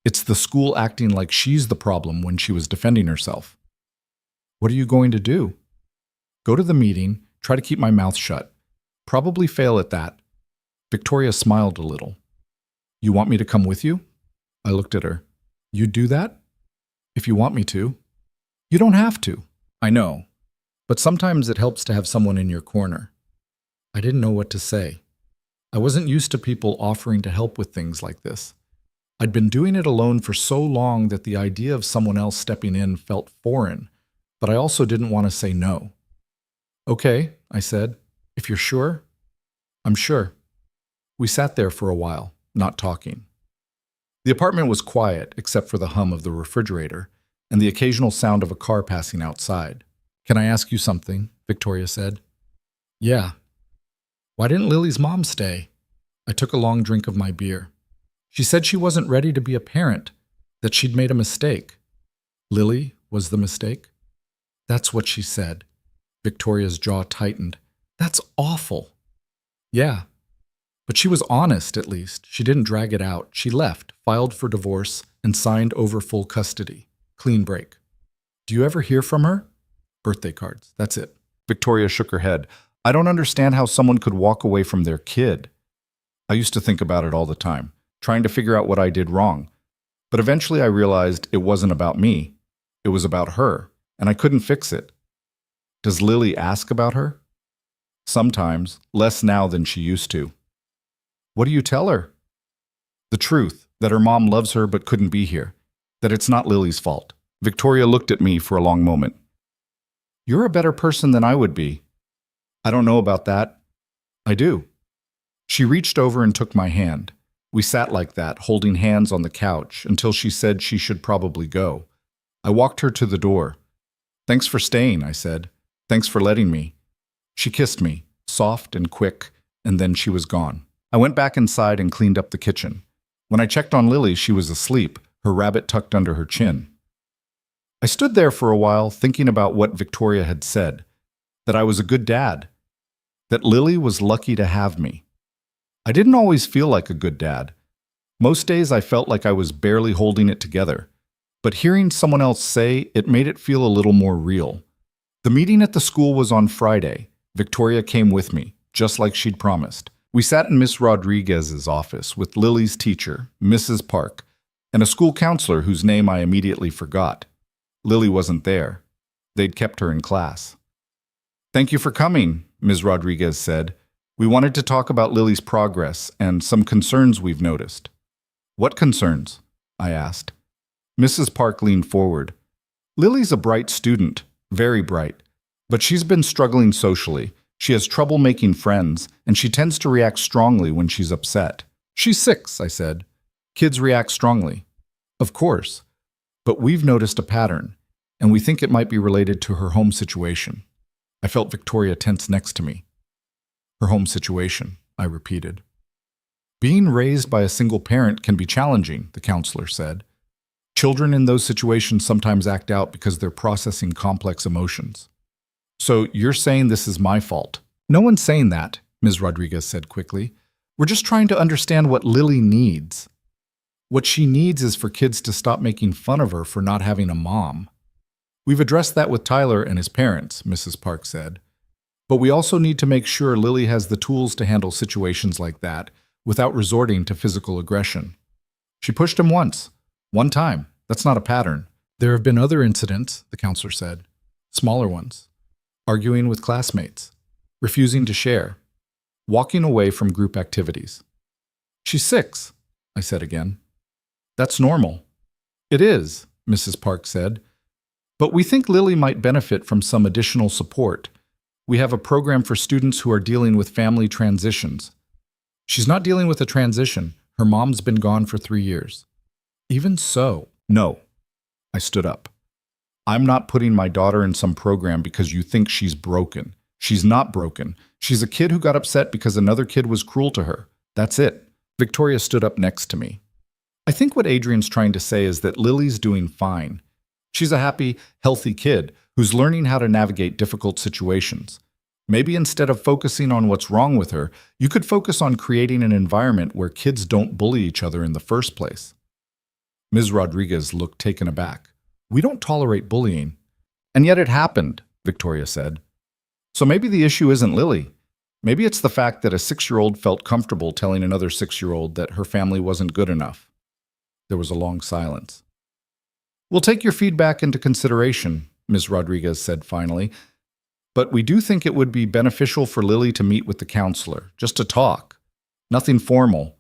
It's the school acting like she's the problem when she was defending herself. What are you going to do? Go to the meeting, try to keep my mouth shut. Probably fail at that. Victoria smiled a little. You want me to come with you? I looked at her. You'd do that? If you want me to. You don't have to. I know. But sometimes it helps to have someone in your corner. I didn't know what to say. I wasn't used to people offering to help with things like this. I'd been doing it alone for so long that the idea of someone else stepping in felt foreign, but I also didn't want to say no. Okay, I said, if you're sure. I'm sure. We sat there for a while, not talking. The apartment was quiet except for the hum of the refrigerator and the occasional sound of a car passing outside. Can I ask you something? Victoria said. Yeah. Why didn't Lily's mom stay? I took a long drink of my beer. She said she wasn't ready to be a parent, that she'd made a mistake. Lily was the mistake? That's what she said. Victoria's jaw tightened. That's awful. Yeah. But she was honest, at least. She didn't drag it out. She left, filed for divorce, and signed over full custody. Clean break. Do you ever hear from her? Birthday cards. That's it. Victoria shook her head. I don't understand how someone could walk away from their kid. I used to think about it all the time, trying to figure out what I did wrong. But eventually I realized it wasn't about me. It was about her, and I couldn't fix it. Does Lily ask about her? Sometimes, less now than she used to. What do you tell her? The truth, that her mom loves her but couldn't be here, that it's not Lily's fault. Victoria looked at me for a long moment. You're a better person than I would be. I don't know about that. I do. She reached over and took my hand. We sat like that, holding hands on the couch, until she said she should probably go. I walked her to the door. Thanks for staying, I said. Thanks for letting me. She kissed me, soft and quick, and then she was gone. I went back inside and cleaned up the kitchen. When I checked on Lily, she was asleep, her rabbit tucked under her chin. I stood there for a while, thinking about what Victoria had said, that I was a good dad, that Lily was lucky to have me. I didn't always feel like a good dad. Most days I felt like I was barely holding it together, but hearing someone else say it made it feel a little more real. The meeting at the school was on Friday. Victoria came with me, just like she'd promised. We sat in Miss Rodriguez's office with Lily's teacher, Mrs. Park, and a school counselor whose name I immediately forgot. Lily wasn't there. They'd kept her in class. Thank you for coming, Ms. Rodriguez said. We wanted to talk about Lily's progress and some concerns we've noticed. What concerns? I asked. Mrs. Park leaned forward. Lily's a bright student, very bright, but she's been struggling socially. She has trouble making friends, and she tends to react strongly when she's upset. She's 6, I said. Kids react strongly. Of course. But we've noticed a pattern, and we think it might be related to her home situation. I felt Victoria tense next to me. Her home situation, I repeated. Being raised by a single parent can be challenging, the counselor said. Children in those situations sometimes act out because they're processing complex emotions. So you're saying this is my fault? No one's saying that, Ms. Rodriguez said quickly. We're just trying to understand what Lily needs. What she needs is for kids to stop making fun of her for not having a mom. We've addressed that with Tyler and his parents, Mrs. Park said. But we also need to make sure Lily has the tools to handle situations like that without resorting to physical aggression. She pushed him once. One time. That's not a pattern. There have been other incidents, the counselor said. Smaller ones. Arguing with classmates. Refusing to share. Walking away from group activities. She's 6, I said again. That's normal. It is, Mrs. Park said. But we think Lily might benefit from some additional support. We have a program for students who are dealing with family transitions. She's not dealing with a transition. Her mom's been gone for 3 years. Even so, no. I stood up. I'm not putting my daughter in some program because you think she's broken. She's not broken. She's a kid who got upset because another kid was cruel to her. That's it. Victoria stood up next to me. I think what Adrian's trying to say is that Lily's doing fine. She's a happy, healthy kid who's learning how to navigate difficult situations. Maybe instead of focusing on what's wrong with her, you could focus on creating an environment where kids don't bully each other in the first place. Ms. Rodriguez looked taken aback. We don't tolerate bullying. And yet it happened, Victoria said. So maybe the issue isn't Lily. Maybe it's the fact that a 6-year-old felt comfortable telling another 6-year-old that her family wasn't good enough. There was a long silence. We'll take your feedback into consideration, Ms. Rodriguez said finally, but we do think it would be beneficial for Lily to meet with the counselor, just to talk. Nothing formal.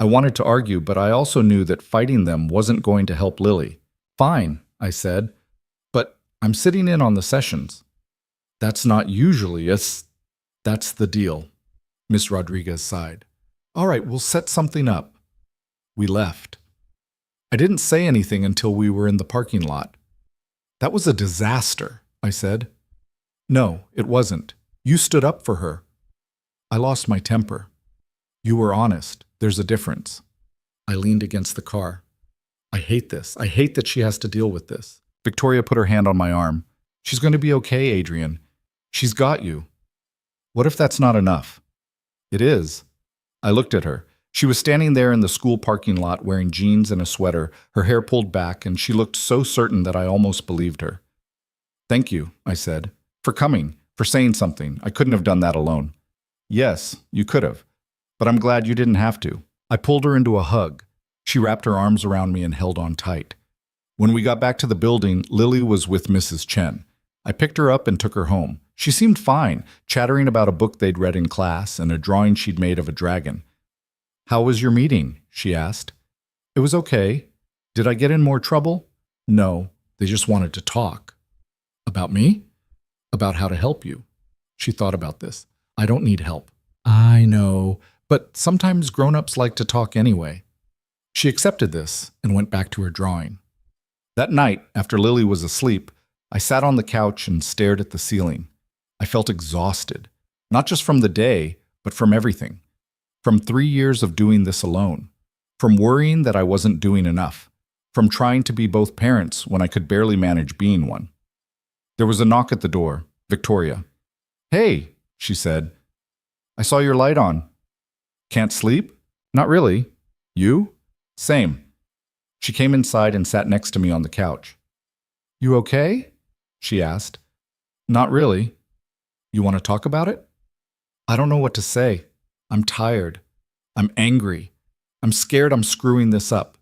I wanted to argue, but I also knew that fighting them wasn't going to help Lily. Fine, I said, but I'm sitting in on the sessions. That's not usually that's the deal, Ms. Rodriguez sighed. All right, we'll set something up. We left. I didn't say anything until we were in the parking lot. That was a disaster, I said. No, it wasn't. You stood up for her. I lost my temper. You were honest. There's a difference. I leaned against the car. I hate this. I hate that she has to deal with this. Victoria put her hand on my arm. She's going to be okay, Adrian. She's got you. What if that's not enough? It is. I looked at her. She was standing there in the school parking lot wearing jeans and a sweater, her hair pulled back, and she looked so certain that I almost believed her. Thank you, I said, for coming. for saying something. I couldn't have done that alone. Yes, you could have, but I'm glad you didn't have to. I pulled her into a hug. She wrapped her arms around me and held on tight. When we got back to the building, Lily was with Mrs. Chen. I picked her up and took her home. She seemed fine, chattering about a book they'd read in class and a drawing she'd made of a dragon. "How was your meeting?" she asked. "It was okay. Did I get in more trouble?" "No, they just wanted to talk." "About me?" "About how to help you." She thought about this. "I don't need help." "I know, but sometimes grown-ups like to talk anyway." She accepted this and went back to her drawing. That night, after Lily was asleep, I sat on the couch and stared at the ceiling. I felt exhausted, not just from the day, but from everything. From 3 years of doing this alone. From worrying that I wasn't doing enough. From trying to be both parents when I could barely manage being one. There was a knock at the door. Victoria. "Hey," she said. "I saw your light on." "Can't sleep?" "Not really." "You?" "Same." She came inside and sat next to me on the couch. "You okay?" she asked. "Not really." "You want to talk about it?" "I don't know what to say. I'm tired. I'm angry. I'm scared I'm screwing this up."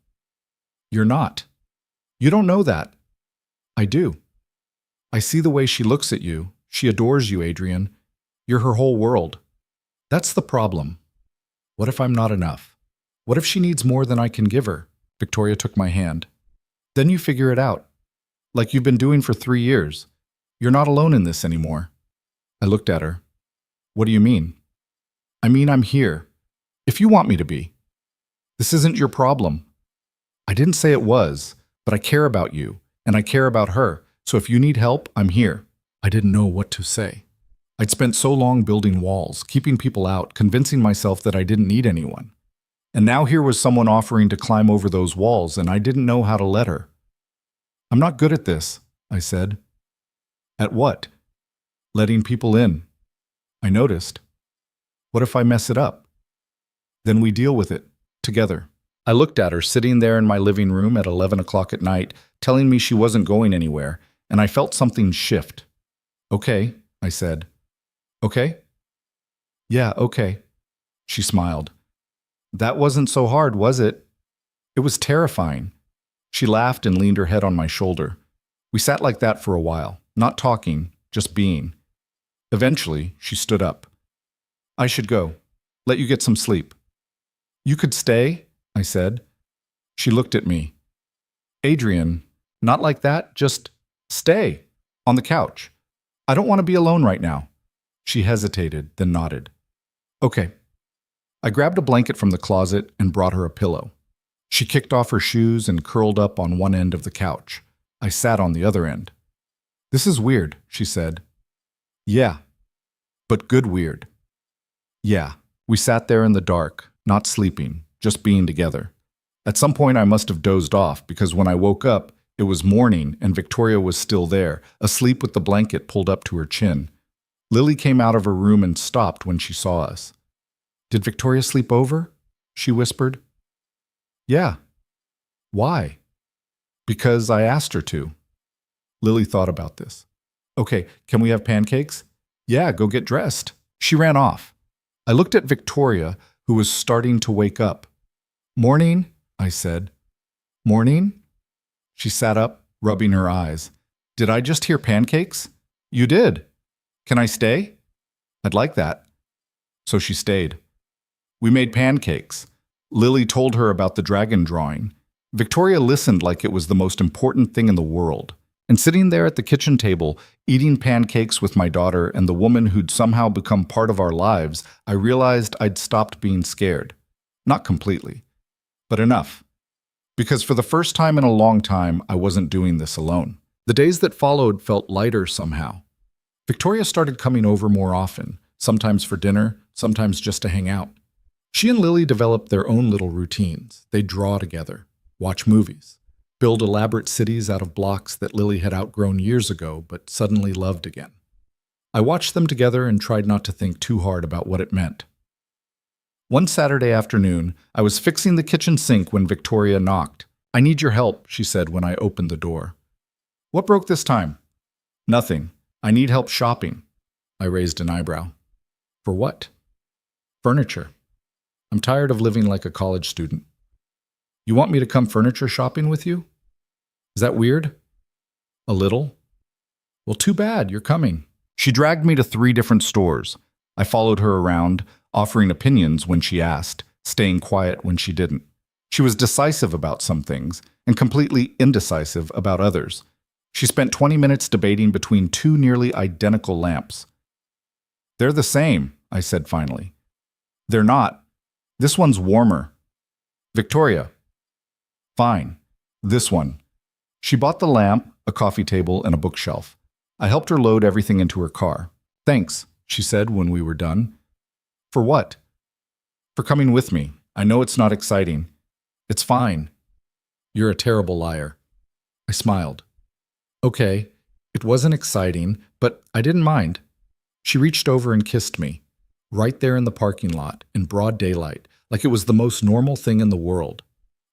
"You're not. You don't know that." "I do. I see the way she looks at you. She adores you, Adrian. You're her whole world. That's the problem. What if I'm not enough? What if she needs more than I can give her?" Victoria took my hand. "Then you figure it out. Like you've been doing for 3 years. You're not alone in this anymore." I looked at her. "What do you mean?" "I mean, I'm here. If you want me to be. This isn't your problem." "I didn't say it was, but I care about you, and I care about her, so if you need help, I'm here." I didn't know what to say. I'd spent so long building walls, keeping people out, convincing myself that I didn't need anyone. And now here was someone offering to climb over those walls, and I didn't know how to let her. "I'm not good at this," I said. "At what?" "Letting people in." I noticed. "What if I mess it up?" "Then we deal with it, together." I looked at her sitting there in my living room at 11 o'clock at night, telling me she wasn't going anywhere, and I felt something shift. "Okay," I said. "Okay?" "Yeah, okay." She smiled. "That wasn't so hard, was it?" "It was terrifying." She laughed and leaned her head on my shoulder. We sat like that for a while, not talking, just being. Eventually, she stood up. "I should go. Let you get some sleep." "You could stay," I said. She looked at me. "Adrian, not like that, just stay, on the couch. I don't want to be alone right now." She hesitated, then nodded. "Okay." I grabbed a blanket from the closet and brought her a pillow. She kicked off her shoes and curled up on one end of the couch. I sat on the other end. "This is weird," she said. "Yeah, but good weird." "Yeah." We sat there in the dark, not sleeping, just being together. At some point I must have dozed off because when I woke up, it was morning and Victoria was still there, asleep with the blanket pulled up to her chin. Lily came out of her room and stopped when she saw us. "Did Victoria sleep over?" she whispered. "Yeah." "Why?" "Because I asked her to." Lily thought about this. "Okay, can we have pancakes?" "Yeah, go get dressed." She ran off. I looked at Victoria, who was starting to wake up. "Morning," I said. "Morning?" She sat up, rubbing her eyes. "Did I just hear pancakes?" "You did. Can I stay?" "I'd like that." So she stayed. We made pancakes. Lily told her about the dragon drawing. Victoria listened like it was the most important thing in the world. And sitting there at the kitchen table, eating pancakes with my daughter and the woman who'd somehow become part of our lives, I realized I'd stopped being scared. Not completely, but enough. Because for the first time in a long time, I wasn't doing this alone. The days that followed felt lighter somehow. Victoria started coming over more often, sometimes for dinner, sometimes just to hang out. She and Lily developed their own little routines. They'd draw together, watch movies, build elaborate cities out of blocks that Lily had outgrown years ago but suddenly loved again. I watched them together and tried not to think too hard about what it meant. One Saturday afternoon, I was fixing the kitchen sink when Victoria knocked. "I need your help," she said when I opened the door. "What broke this time?" "Nothing. I need help shopping." I raised an eyebrow. For what? Furniture. I'm tired of living like a college student. You want me to come furniture shopping with you? Is that weird? A little. Well, too bad, you're coming. She dragged me to 3 different stores. I followed her around, offering opinions when she asked, staying quiet when she didn't. She was decisive about some things and completely indecisive about others. She spent 20 minutes debating between 2 nearly identical lamps. They're the same, I said finally. They're not. This one's warmer. Victoria. Fine. This one. She bought the lamp, a coffee table, and a bookshelf. I helped her load everything into her car. Thanks, she said when we were done. For what? For coming with me. I know it's not exciting. It's fine. You're a terrible liar. I smiled. Okay, it wasn't exciting, but I didn't mind. She reached over and kissed me, right there in the parking lot, in broad daylight, like it was the most normal thing in the world.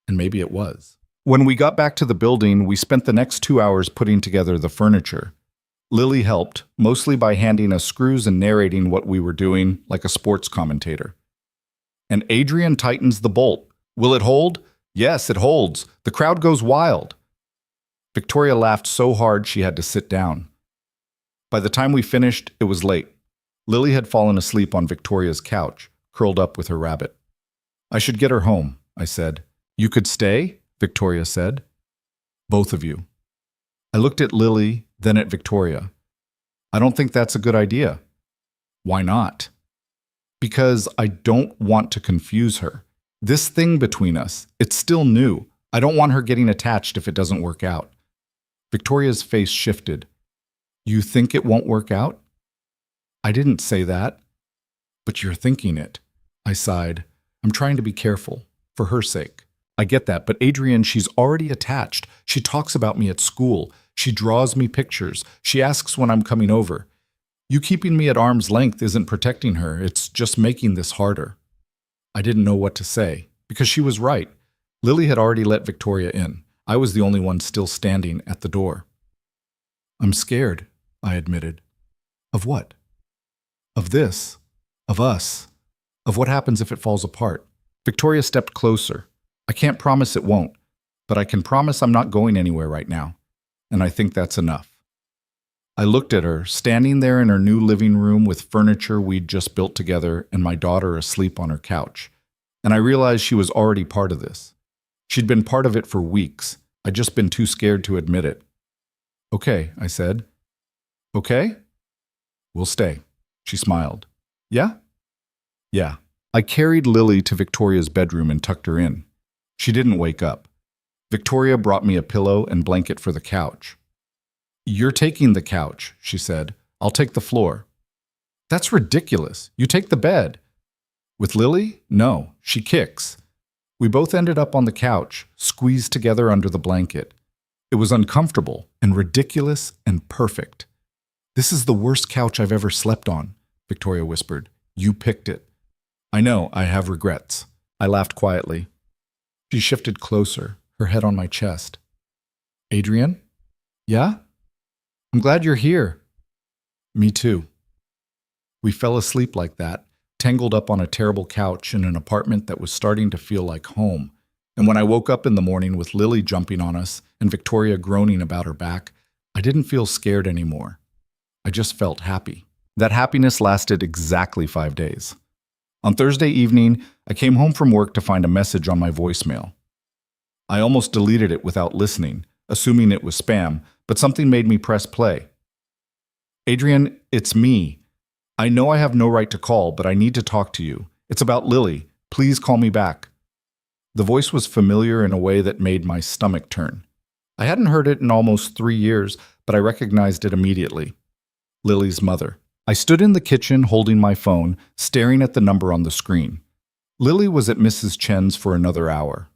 And maybe it was. When we got back to the building, we spent the next 2 hours putting together the furniture. Lily helped, mostly by handing us screws and narrating what we were doing like a sports commentator. And Adrian tightens the bolt. Will it hold? Yes, it holds. The crowd goes wild. Victoria laughed so hard she had to sit down. By the time we finished, it was late. Lily had fallen asleep on Victoria's couch, curled up with her rabbit. I should get her home, I said. You could stay? Victoria said. Both of you. I looked at Lily, then at Victoria. I don't think that's a good idea. Why not? Because I don't want to confuse her. This thing between us, it's still new. I don't want her getting attached if it doesn't work out. Victoria's face shifted. You think it won't work out? I didn't say that. But you're thinking it. I sighed. I'm trying to be careful, for her sake. I get that, but Adrian, she's already attached. She talks about me at school. She draws me pictures. She asks when I'm coming over. You keeping me at arm's length isn't protecting her. It's just making this harder. I didn't know what to say, because she was right. Lily had already let Victoria in. I was the only one still standing at the door. I'm scared, I admitted. Of what? Of this. Of us. Of what happens if it falls apart. Victoria stepped closer. I can't promise it won't, but I can promise I'm not going anywhere right now, and I think that's enough. I looked at her, standing there in her new living room with furniture we'd just built together and my daughter asleep on her couch, and I realized she was already part of this. She'd been part of it for weeks. I'd just been too scared to admit it. Okay, I said. Okay? We'll stay. She smiled. Yeah? Yeah. I carried Lily to Victoria's bedroom and tucked her in. She didn't wake up. Victoria brought me a pillow and blanket for the couch. You're taking the couch, she said. I'll take the floor. That's ridiculous. You take the bed. With Lily? No, she kicks. We both ended up on the couch, squeezed together under the blanket. It was uncomfortable and ridiculous and perfect. This is the worst couch I've ever slept on, Victoria whispered. You picked it. I know, I have regrets. I laughed quietly. She shifted closer, her head on my chest. Adrian? Yeah? I'm glad you're here. Me too. We fell asleep like that, tangled up on a terrible couch in an apartment that was starting to feel like home. And when I woke up in the morning with Lily jumping on us and Victoria groaning about her back, I didn't feel scared anymore. I just felt happy. That happiness lasted exactly 5 days. On Thursday evening, I came home from work to find a message on my voicemail. I almost deleted it without listening, assuming it was spam, but something made me press play. Adrian, it's me. I know I have no right to call, but I need to talk to you. It's about Lily. Please call me back. The voice was familiar in a way that made my stomach turn. I hadn't heard it in almost 3 years, but I recognized it immediately. Lily's mother. I stood in the kitchen holding my phone, staring at the number on the screen. Lily was at Mrs. Chen's for another hour.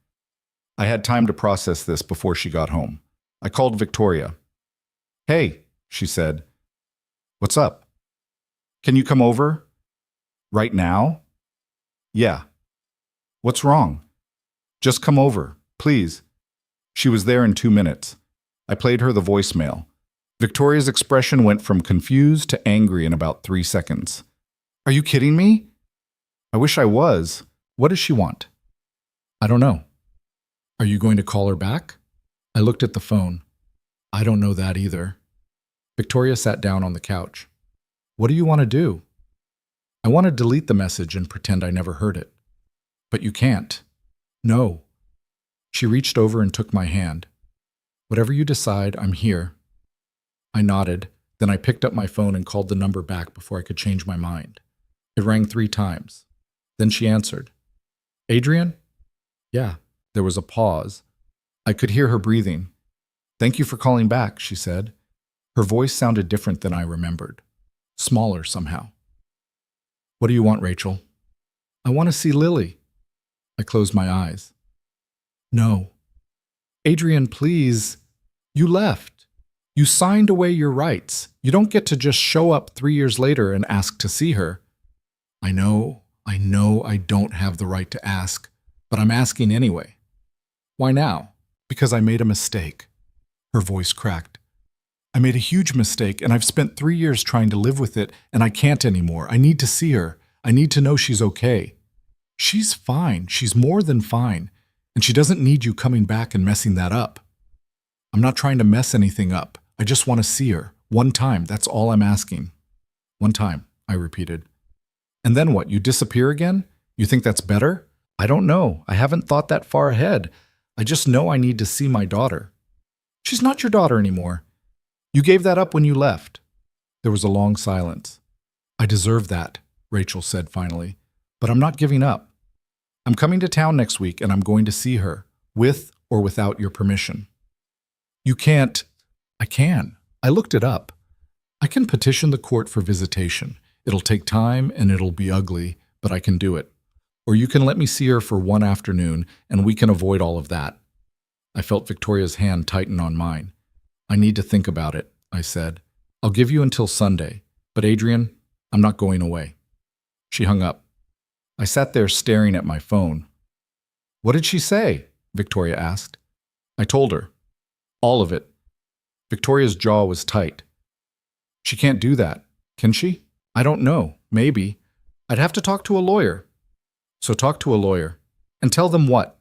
I had time to process this before she got home. I called Victoria. Hey, she said. What's up? Can you come over? Right now? Yeah. What's wrong? Just come over, please. She was there in 2 minutes. I played her the voicemail. Victoria's expression went from confused to angry in about 3 seconds. Are you kidding me? I wish I was. What does she want? I don't know. Are you going to call her back? I looked at the phone. I don't know that either. Victoria sat down on the couch. What do you want to do? I want to delete the message and pretend I never heard it. But you can't. No. She reached over and took my hand. Whatever you decide, I'm here. I nodded, then I picked up my phone and called the number back before I could change my mind. It rang 3 times. Then she answered. Adrian? Yeah. There was a pause. I could hear her breathing. Thank you for calling back, she said. Her voice sounded different than I remembered. Smaller somehow. What do you want, Rachel? I want to see Lily. I closed my eyes. No. Adrian, please. You left. You signed away your rights. You don't get to just show up 3 years later and ask to see her. I know I don't have the right to ask, but I'm asking anyway. Why now? Because I made a mistake. Her voice cracked. I made a huge mistake, and I've spent 3 years trying to live with it, and I can't anymore. I need to see her. I need to know she's okay. She's fine. She's more than fine. And she doesn't need you coming back and messing that up. I'm not trying to mess anything up. I just want to see her. One time, that's all I'm asking. One time, I repeated. And then what, you disappear again? You think that's better? I don't know. I haven't thought that far ahead. I just know I need to see my daughter. She's not your daughter anymore. You gave that up when you left. There was a long silence. I deserve that, Rachel said finally. But I'm not giving up. I'm coming to town next week and I'm going to see her, with or without your permission. You can't. I can. I looked it up. I can petition the court for visitation. It'll take time and it'll be ugly, but I can do it. Or you can let me see her for one afternoon and we can avoid all of that. I felt Victoria's hand tighten on mine. I need to think about it, I said. I'll give you until Sunday, but Adrian, I'm not going away. She hung up. I sat there staring at my phone. What did she say? Victoria asked. I told her. All of it. Victoria's jaw was tight. She can't do that, can she? I don't know. Maybe. I'd have to talk to a lawyer. So talk to a lawyer. And tell them what?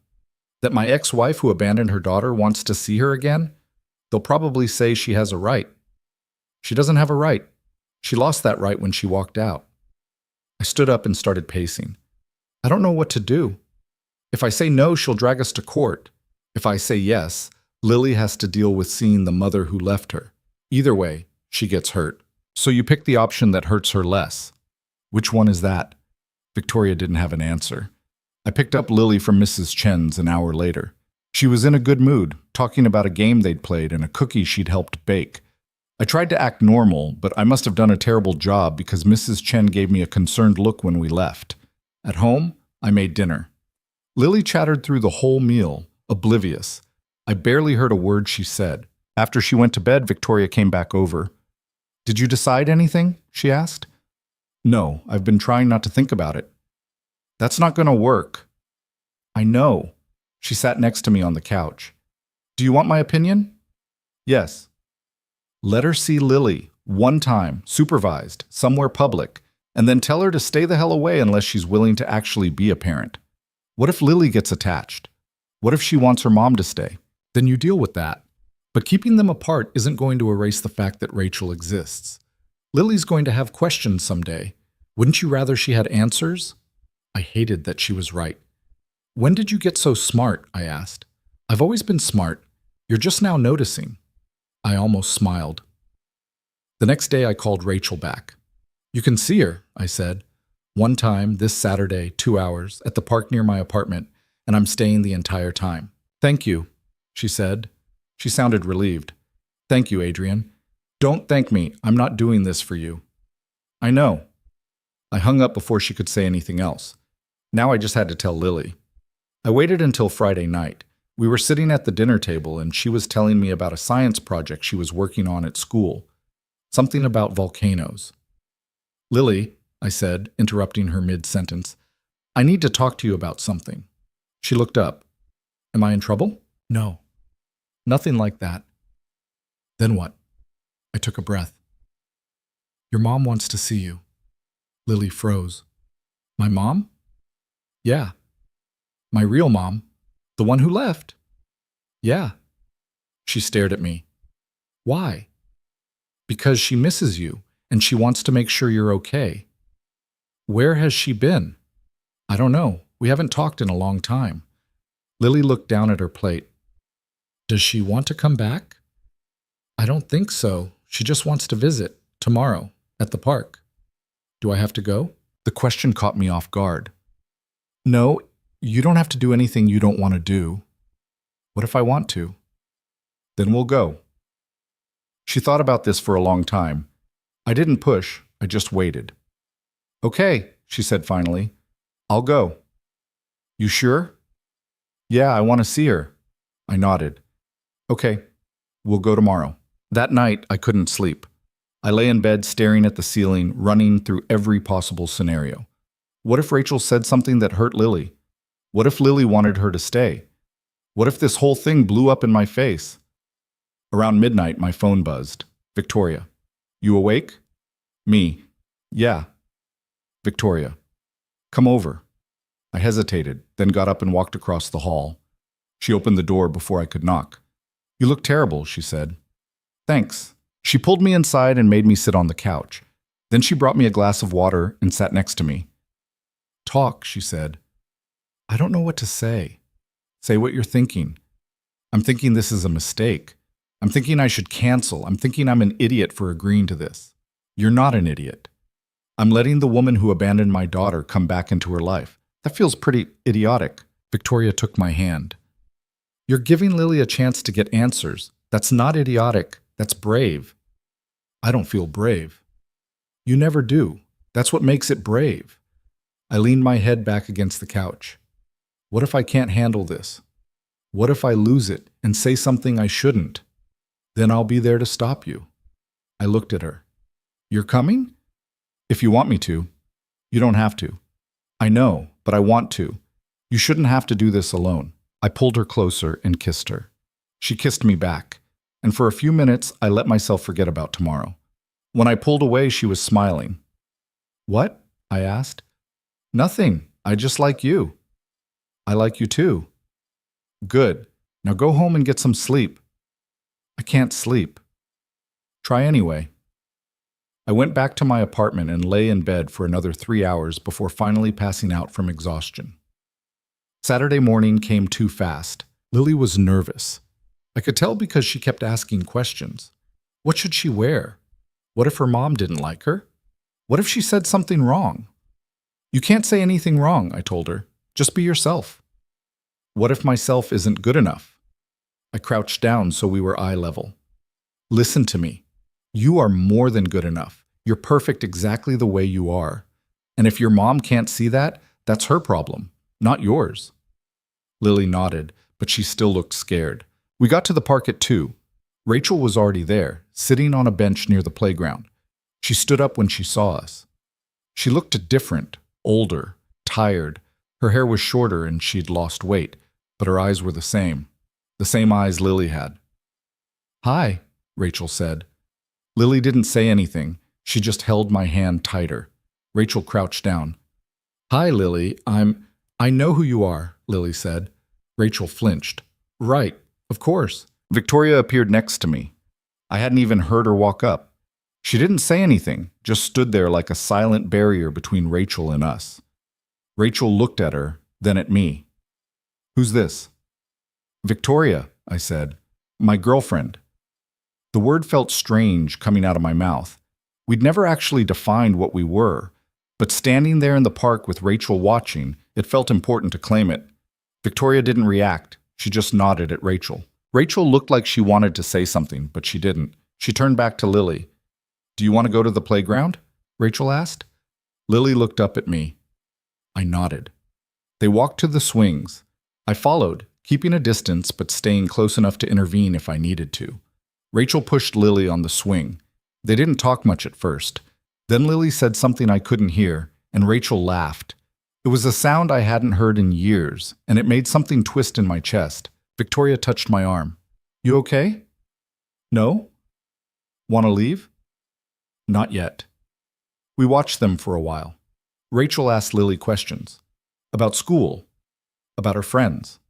That my ex-wife who abandoned her daughter wants to see her again? They'll probably say she has a right. She doesn't have a right. She lost that right when she walked out. I stood up and started pacing. I don't know what to do. If I say no, she'll drag us to court. If I say yes, Lily has to deal with seeing the mother who left her. Either way, she gets hurt. So you pick the option that hurts her less. Which one is that? Victoria didn't have an answer. I picked up Lily from Mrs. Chen's an hour later. She was in a good mood, talking about a game they'd played and a cookie she'd helped bake. I tried to act normal, but I must have done a terrible job because Mrs. Chen gave me a concerned look when we left. At home, I made dinner. Lily chattered through the whole meal, oblivious. I barely heard a word she said. After she went to bed, Victoria came back over. Did you decide anything? She asked. No, I've been trying not to think about it. That's not going to work. I know. She sat next to me on the couch. Do you want my opinion? Yes. Let her see Lily, one time, supervised, somewhere public, and then tell her to stay the hell away unless she's willing to actually be a parent. What if Lily gets attached? What if she wants her mom to stay? Then you deal with that. But keeping them apart isn't going to erase the fact that Rachel exists. Lily's going to have questions someday. Wouldn't you rather she had answers? I hated that she was right. When did you get so smart? I asked. I've always been smart. You're just now noticing. I almost smiled. The next day I called Rachel back. You can see her, I said. One time, this Saturday, 2 hours, at the park near my apartment, and I'm staying the entire time. Thank you, she said. She sounded relieved. Thank you, Adrian. Don't thank me. I'm not doing this for you. I know. I hung up before she could say anything else. Now I just had to tell Lily. I waited until Friday night. We were sitting at the dinner table and she was telling me about a science project she was working on at school. Something about volcanoes. Lily, I said, interrupting her mid-sentence, I need to talk to you about something. She looked up. Am I in trouble? No. Nothing like that. Then what? I took a breath. Your mom wants to see you. Lily froze. My mom? Yeah. My real mom? The one who left? Yeah. She stared at me. Why? Because she misses you, and she wants to make sure you're okay. Where has she been? I don't know. We haven't talked in a long time. Lily looked down at her plate. Does she want to come back? I don't think so. She just wants to visit, tomorrow, at the park. Do I have to go? The question caught me off guard. No, you don't have to do anything you don't want to do. What if I want to? Then we'll go. She thought about this for a long time. I didn't push, I just waited. Okay, she said finally. I'll go. You sure? Yeah, I want to see her. I nodded. Okay, we'll go tomorrow. That night, I couldn't sleep. I lay in bed staring at the ceiling, running through every possible scenario. What if Rachel said something that hurt Lily? What if Lily wanted her to stay? What if this whole thing blew up in my face? Around midnight, my phone buzzed. Victoria. You awake? Me. Yeah. Victoria. Come over. I hesitated, then got up and walked across the hall. She opened the door before I could knock. You look terrible, she said. Thanks. She pulled me inside and made me sit on the couch. Then she brought me a glass of water and sat next to me. Talk, she said. I don't know what to say. Say what you're thinking. I'm thinking this is a mistake. I'm thinking I should cancel. I'm thinking I'm an idiot for agreeing to this. You're not an idiot. I'm letting the woman who abandoned my daughter come back into her life. That feels pretty idiotic. Victoria took my hand. You're giving Lily a chance to get answers. That's not idiotic. That's brave. I don't feel brave. You never do. That's what makes it brave. I leaned my head back against the couch. What if I can't handle this? What if I lose it and say something I shouldn't? Then I'll be there to stop you. I looked at her. You're coming? If you want me to. You don't have to. I know, but I want to. You shouldn't have to do this alone. I pulled her closer and kissed her. She kissed me back, and for a few minutes I let myself forget about tomorrow. When I pulled away, she was smiling. What? I asked. Nothing. I just like you. I like you too. Good. Now go home and get some sleep. I can't sleep. Try anyway. I went back to my apartment and lay in bed for another 3 hours before finally passing out from exhaustion. Saturday morning came too fast. Lily was nervous. I could tell because she kept asking questions. What should she wear? What if her mom didn't like her? What if she said something wrong? You can't say anything wrong, I told her. Just be yourself. What if myself isn't good enough? I crouched down so we were eye level. Listen to me. You are more than good enough. You're perfect exactly the way you are. And if your mom can't see that, that's her problem, not yours. Lily nodded, but she still looked scared. We got to the park at 2. Rachel was already there, sitting on a bench near the playground. She stood up when she saw us. She looked different, older, tired. Her hair was shorter and she'd lost weight, but her eyes were the same eyes Lily had. Hi, Rachel said. Lily didn't say anything. She just held my hand tighter. Rachel crouched down. Hi, Lily. I know who you are, Lily said. Rachel flinched. Right, of course. Victoria appeared next to me. I hadn't even heard her walk up. She didn't say anything, just stood there like a silent barrier between Rachel and us. Rachel looked at her, then at me. Who's this? Victoria, I said. My girlfriend. The word felt strange coming out of my mouth. We'd never actually defined what we were, but standing there in the park with Rachel watching, it felt important to claim it. Victoria didn't react. She just nodded at Rachel. Rachel looked like she wanted to say something, but she didn't. She turned back to Lily. Do you want to go to the playground? Rachel asked. Lily looked up at me. I nodded. They walked to the swings. I followed, keeping a distance but staying close enough to intervene if I needed to. Rachel pushed Lily on the swing. They didn't talk much at first. Then Lily said something I couldn't hear, and Rachel laughed. It was a sound I hadn't heard in years, and it made something twist in my chest. Victoria touched my arm. You okay? No? Want to leave? Not yet. We watched them for a while. Rachel asked Lily questions about school, about her friends,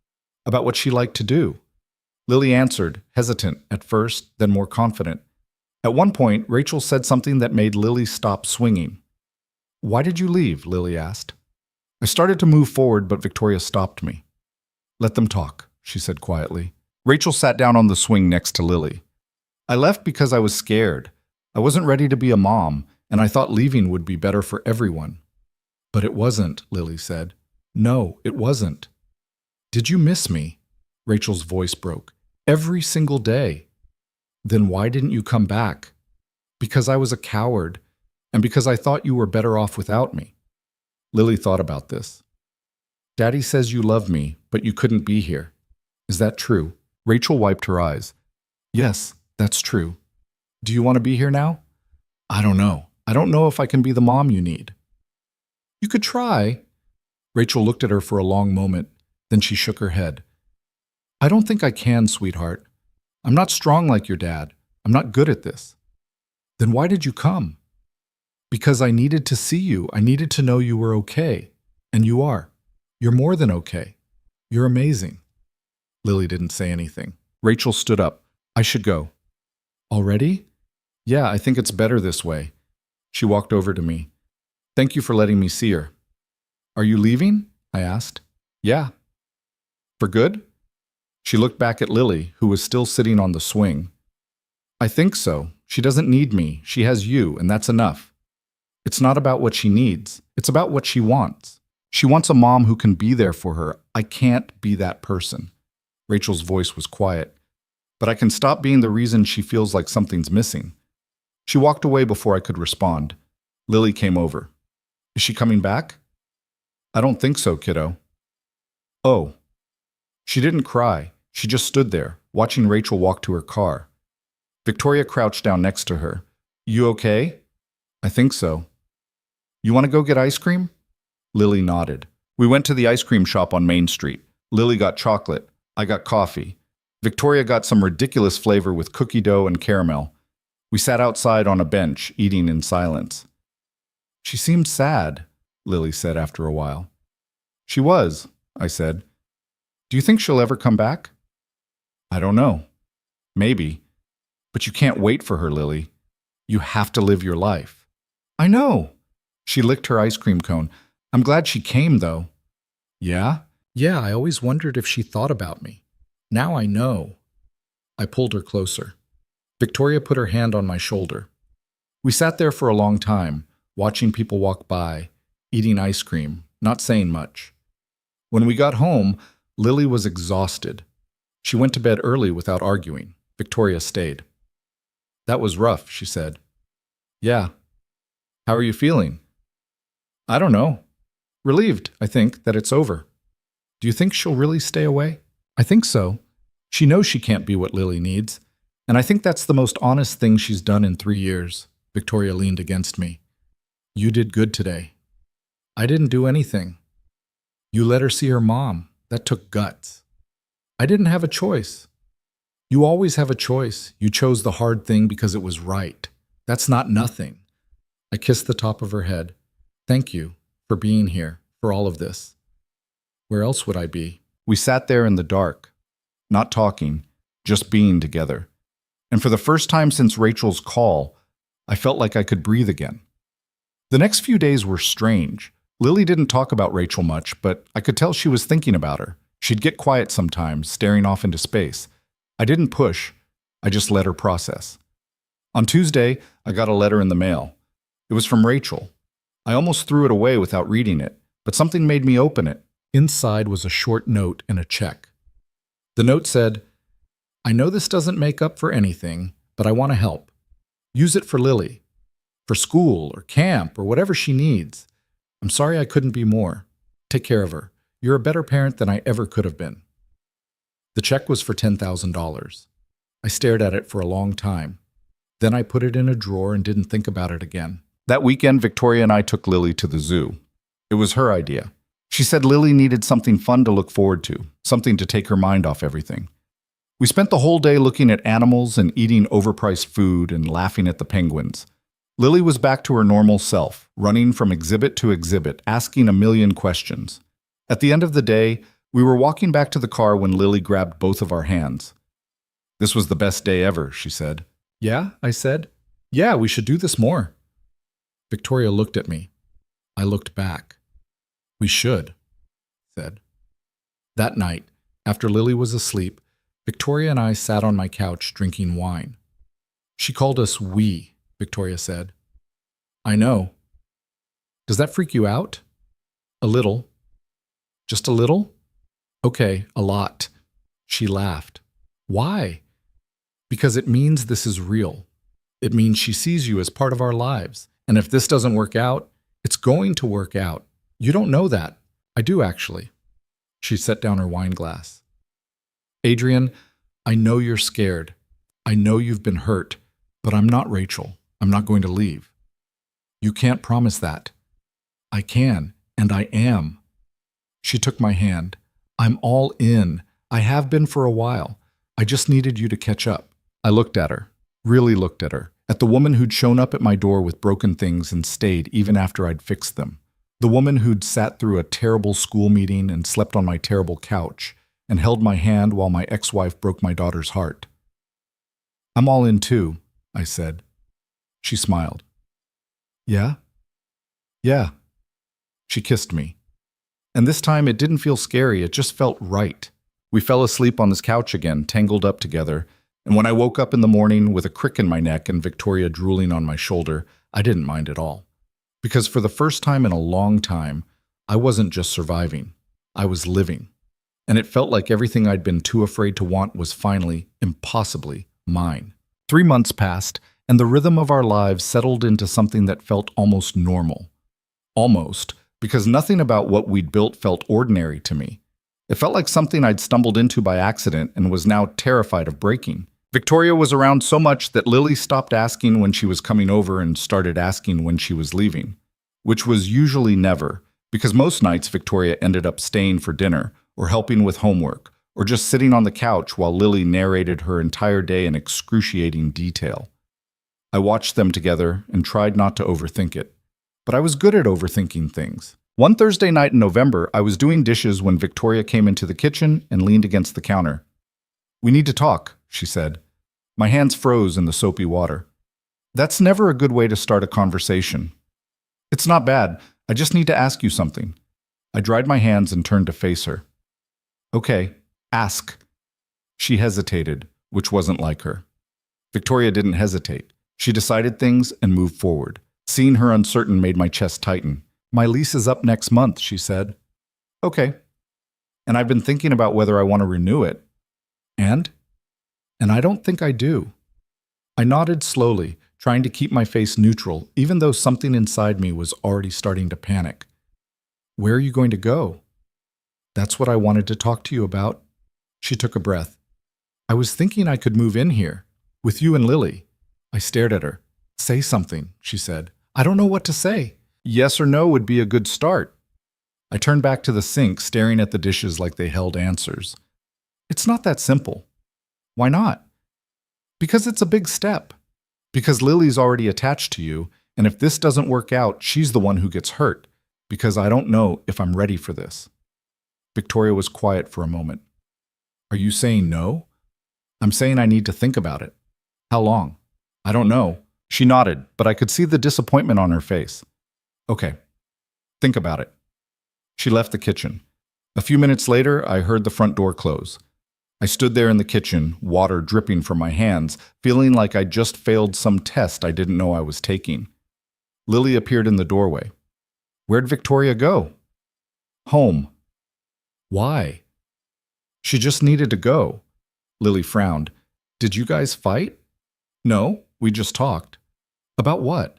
about what she liked to do. Lily answered, hesitant at first, then more confident. At one point, Rachel said something that made Lily stop swinging. Why did you leave? Lily asked. I started to move forward, but Victoria stopped me. Let them talk, she said quietly. Rachel sat down on the swing next to Lily. I left because I was scared. I wasn't ready to be a mom, and I thought leaving would be better for everyone. But it wasn't, Lily said. No, it wasn't. Did you miss me? Rachel's voice broke. Every single day. Then why didn't you come back? Because I was a coward, and because I thought you were better off without me. Lily thought about this. Daddy says you love me, but you couldn't be here. Is that true? Rachel wiped her eyes. Yes, that's true. Do you want to be here now? I don't know. I don't know if I can be the mom you need. You could try. Rachel looked at her for a long moment, then she shook her head. I don't think I can, sweetheart. I'm not strong like your dad. I'm not good at this. Then why did you come? Because I needed to see you. I needed to know you were okay. And you are. You're more than okay. You're amazing. Lily didn't say anything. Rachel stood up. I should go. Already? Yeah, I think it's better this way. She walked over to me. Thank you for letting me see her. Are you leaving? I asked. Yeah. For good? She looked back at Lily, who was still sitting on the swing. I think so. She doesn't need me. She has you, and that's enough. It's not about what she needs. It's about what she wants. She wants a mom who can be there for her. I can't be that person. Rachel's voice was quiet. But I can stop being the reason she feels like something's missing. She walked away before I could respond. Lily came over. Is she coming back? I don't think so, kiddo. Oh. She didn't cry. She just stood there, watching Rachel walk to her car. Victoria crouched down next to her. You okay? I think so. You want to go get ice cream? Lily nodded. We went to the ice cream shop on Main Street. Lily got chocolate. I got coffee. Victoria got some ridiculous flavor with cookie dough and caramel. We sat outside on a bench, eating in silence. She seemed sad, Lily said after a while. She was, I said. Do you think she'll ever come back? I don't know. Maybe. But you can't wait for her, Lily. You have to live your life. I know. She licked her ice cream cone. I'm glad she came, though. Yeah? Yeah, I always wondered if she thought about me. Now I know. I pulled her closer. Victoria put her hand on my shoulder. We sat there for a long time, watching people walk by, eating ice cream, not saying much. When we got home, Lily was exhausted. She went to bed early without arguing. Victoria stayed. That was rough, she said. Yeah. How are you feeling? I don't know. Relieved, I think, that it's over. Do you think she'll really stay away? I think so. She knows she can't be what Lily needs, and I think that's the most honest thing she's done in 3 years. Victoria leaned against me. You did good today. I didn't do anything. You let her see her mom. That took guts. I didn't have a choice. You always have a choice. You chose the hard thing because it was right. That's not nothing. I kissed the top of her head. Thank you for being here, for all of this. Where else would I be? We sat there in the dark, not talking, just being together. And for the first time since Rachel's call, I felt like I could breathe again. The next few days were strange. Lily didn't talk about Rachel much, but I could tell she was thinking about her. She'd get quiet sometimes, staring off into space. I didn't push. I just let her process. On Tuesday, I got a letter in the mail. It was from Rachel. I almost threw it away without reading it, but something made me open it. Inside was a short note and a check. The note said, I know this doesn't make up for anything, but I want to help. Use it for Lily, for school or camp or whatever she needs. I'm sorry I couldn't be more. Take care of her. You're a better parent than I ever could have been. The check was for $10,000. I stared at it for a long time. Then I put it in a drawer and didn't think about it again. That weekend, Victoria and I took Lily to the zoo. It was her idea. She said Lily needed something fun to look forward to, something to take her mind off everything. We spent the whole day looking at animals and eating overpriced food and laughing at the penguins. Lily was back to her normal self, running from exhibit to exhibit, asking a million questions. At the end of the day, we were walking back to the car when Lily grabbed both of our hands. "This was the best day ever," she said. "Yeah," I said. "Yeah, we should do this more." Victoria looked at me. I looked back. "We should," I said. That night, after Lily was asleep, Victoria and I sat on my couch drinking wine. She called us "we," Victoria said. "I know. Does that freak you out?" "A little." "Just a little?" "Okay, a lot." She laughed. "Why?" "Because it means this is real. It means she sees you as part of our lives. And if this doesn't work out, it's going to work out. You don't know that. I do, actually." She set down her wine glass. "Adrian, I know you're scared. I know you've been hurt, but I'm not Rachel. I'm not going to leave." "You can't promise that." "I can, and I am." She took my hand. "I'm all in. I have been for a while. I just needed you to catch up." I looked at her, really looked at her, at the woman who'd shown up at my door with broken things and stayed even after I'd fixed them. The woman who'd sat through a terrible school meeting and slept on my terrible couch and held my hand while my ex-wife broke my daughter's heart. "I'm all in too," I said. She smiled. "Yeah?" "Yeah." She kissed me. And this time it didn't feel scary, it just felt right. We fell asleep on this couch again, tangled up together, and when I woke up in the morning with a crick in my neck and Victoria drooling on my shoulder, I didn't mind at all. Because for the first time in a long time, I wasn't just surviving, I was living. And it felt like everything I'd been too afraid to want was finally, impossibly, mine. 3 months passed, and the rhythm of our lives settled into something that felt almost normal. Almost, because nothing about what we'd built felt ordinary to me. It felt like something I'd stumbled into by accident and was now terrified of breaking. Victoria was around so much that Lily stopped asking when she was coming over and started asking when she was leaving, which was usually never, because most nights Victoria ended up staying for dinner or helping with homework or just sitting on the couch while Lily narrated her entire day in excruciating detail. I watched them together and tried not to overthink it, but I was good at overthinking things. One Thursday night in November, I was doing dishes when Victoria came into the kitchen and leaned against the counter. "We need to talk," she said. My hands froze in the soapy water. That's never a good way to start a conversation. "It's not bad. I just need to ask you something." I dried my hands and turned to face her. "Okay, ask." She hesitated, which wasn't like her. Victoria didn't hesitate. She decided things and moved forward. Seeing her uncertain made my chest tighten. "My lease is up next month," she said. "Okay. And I've been thinking about whether I want to renew it." And I don't think I do." I nodded slowly, trying to keep my face neutral, even though something inside me was already starting to panic. "Where are you going to go?" "That's what I wanted to talk to you about." She took a breath. "I was thinking I could move in here, with you and Lily." I stared at her. "Say something," she said. "I don't know what to say." "Yes or no would be a good start." I turned back to the sink, staring at the dishes like they held answers. "It's not that simple." "Why not?" "Because it's a big step. Because Lily's already attached to you, and if this doesn't work out, she's the one who gets hurt. Because I don't know if I'm ready for this." Victoria was quiet for a moment. "Are you saying no?" "I'm saying I need to think about it." "How long?" "I don't know." She nodded, but I could see the disappointment on her face. "Okay, think about it." She left the kitchen. A few minutes later, I heard the front door close. I stood there in the kitchen, water dripping from my hands, feeling like I'd just failed some test I didn't know I was taking. Lily appeared in the doorway. "Where'd Victoria go?" "Home." "Why?" "She just needed to go." Lily frowned. "Did you guys fight?" "No, we just talked." "About what?"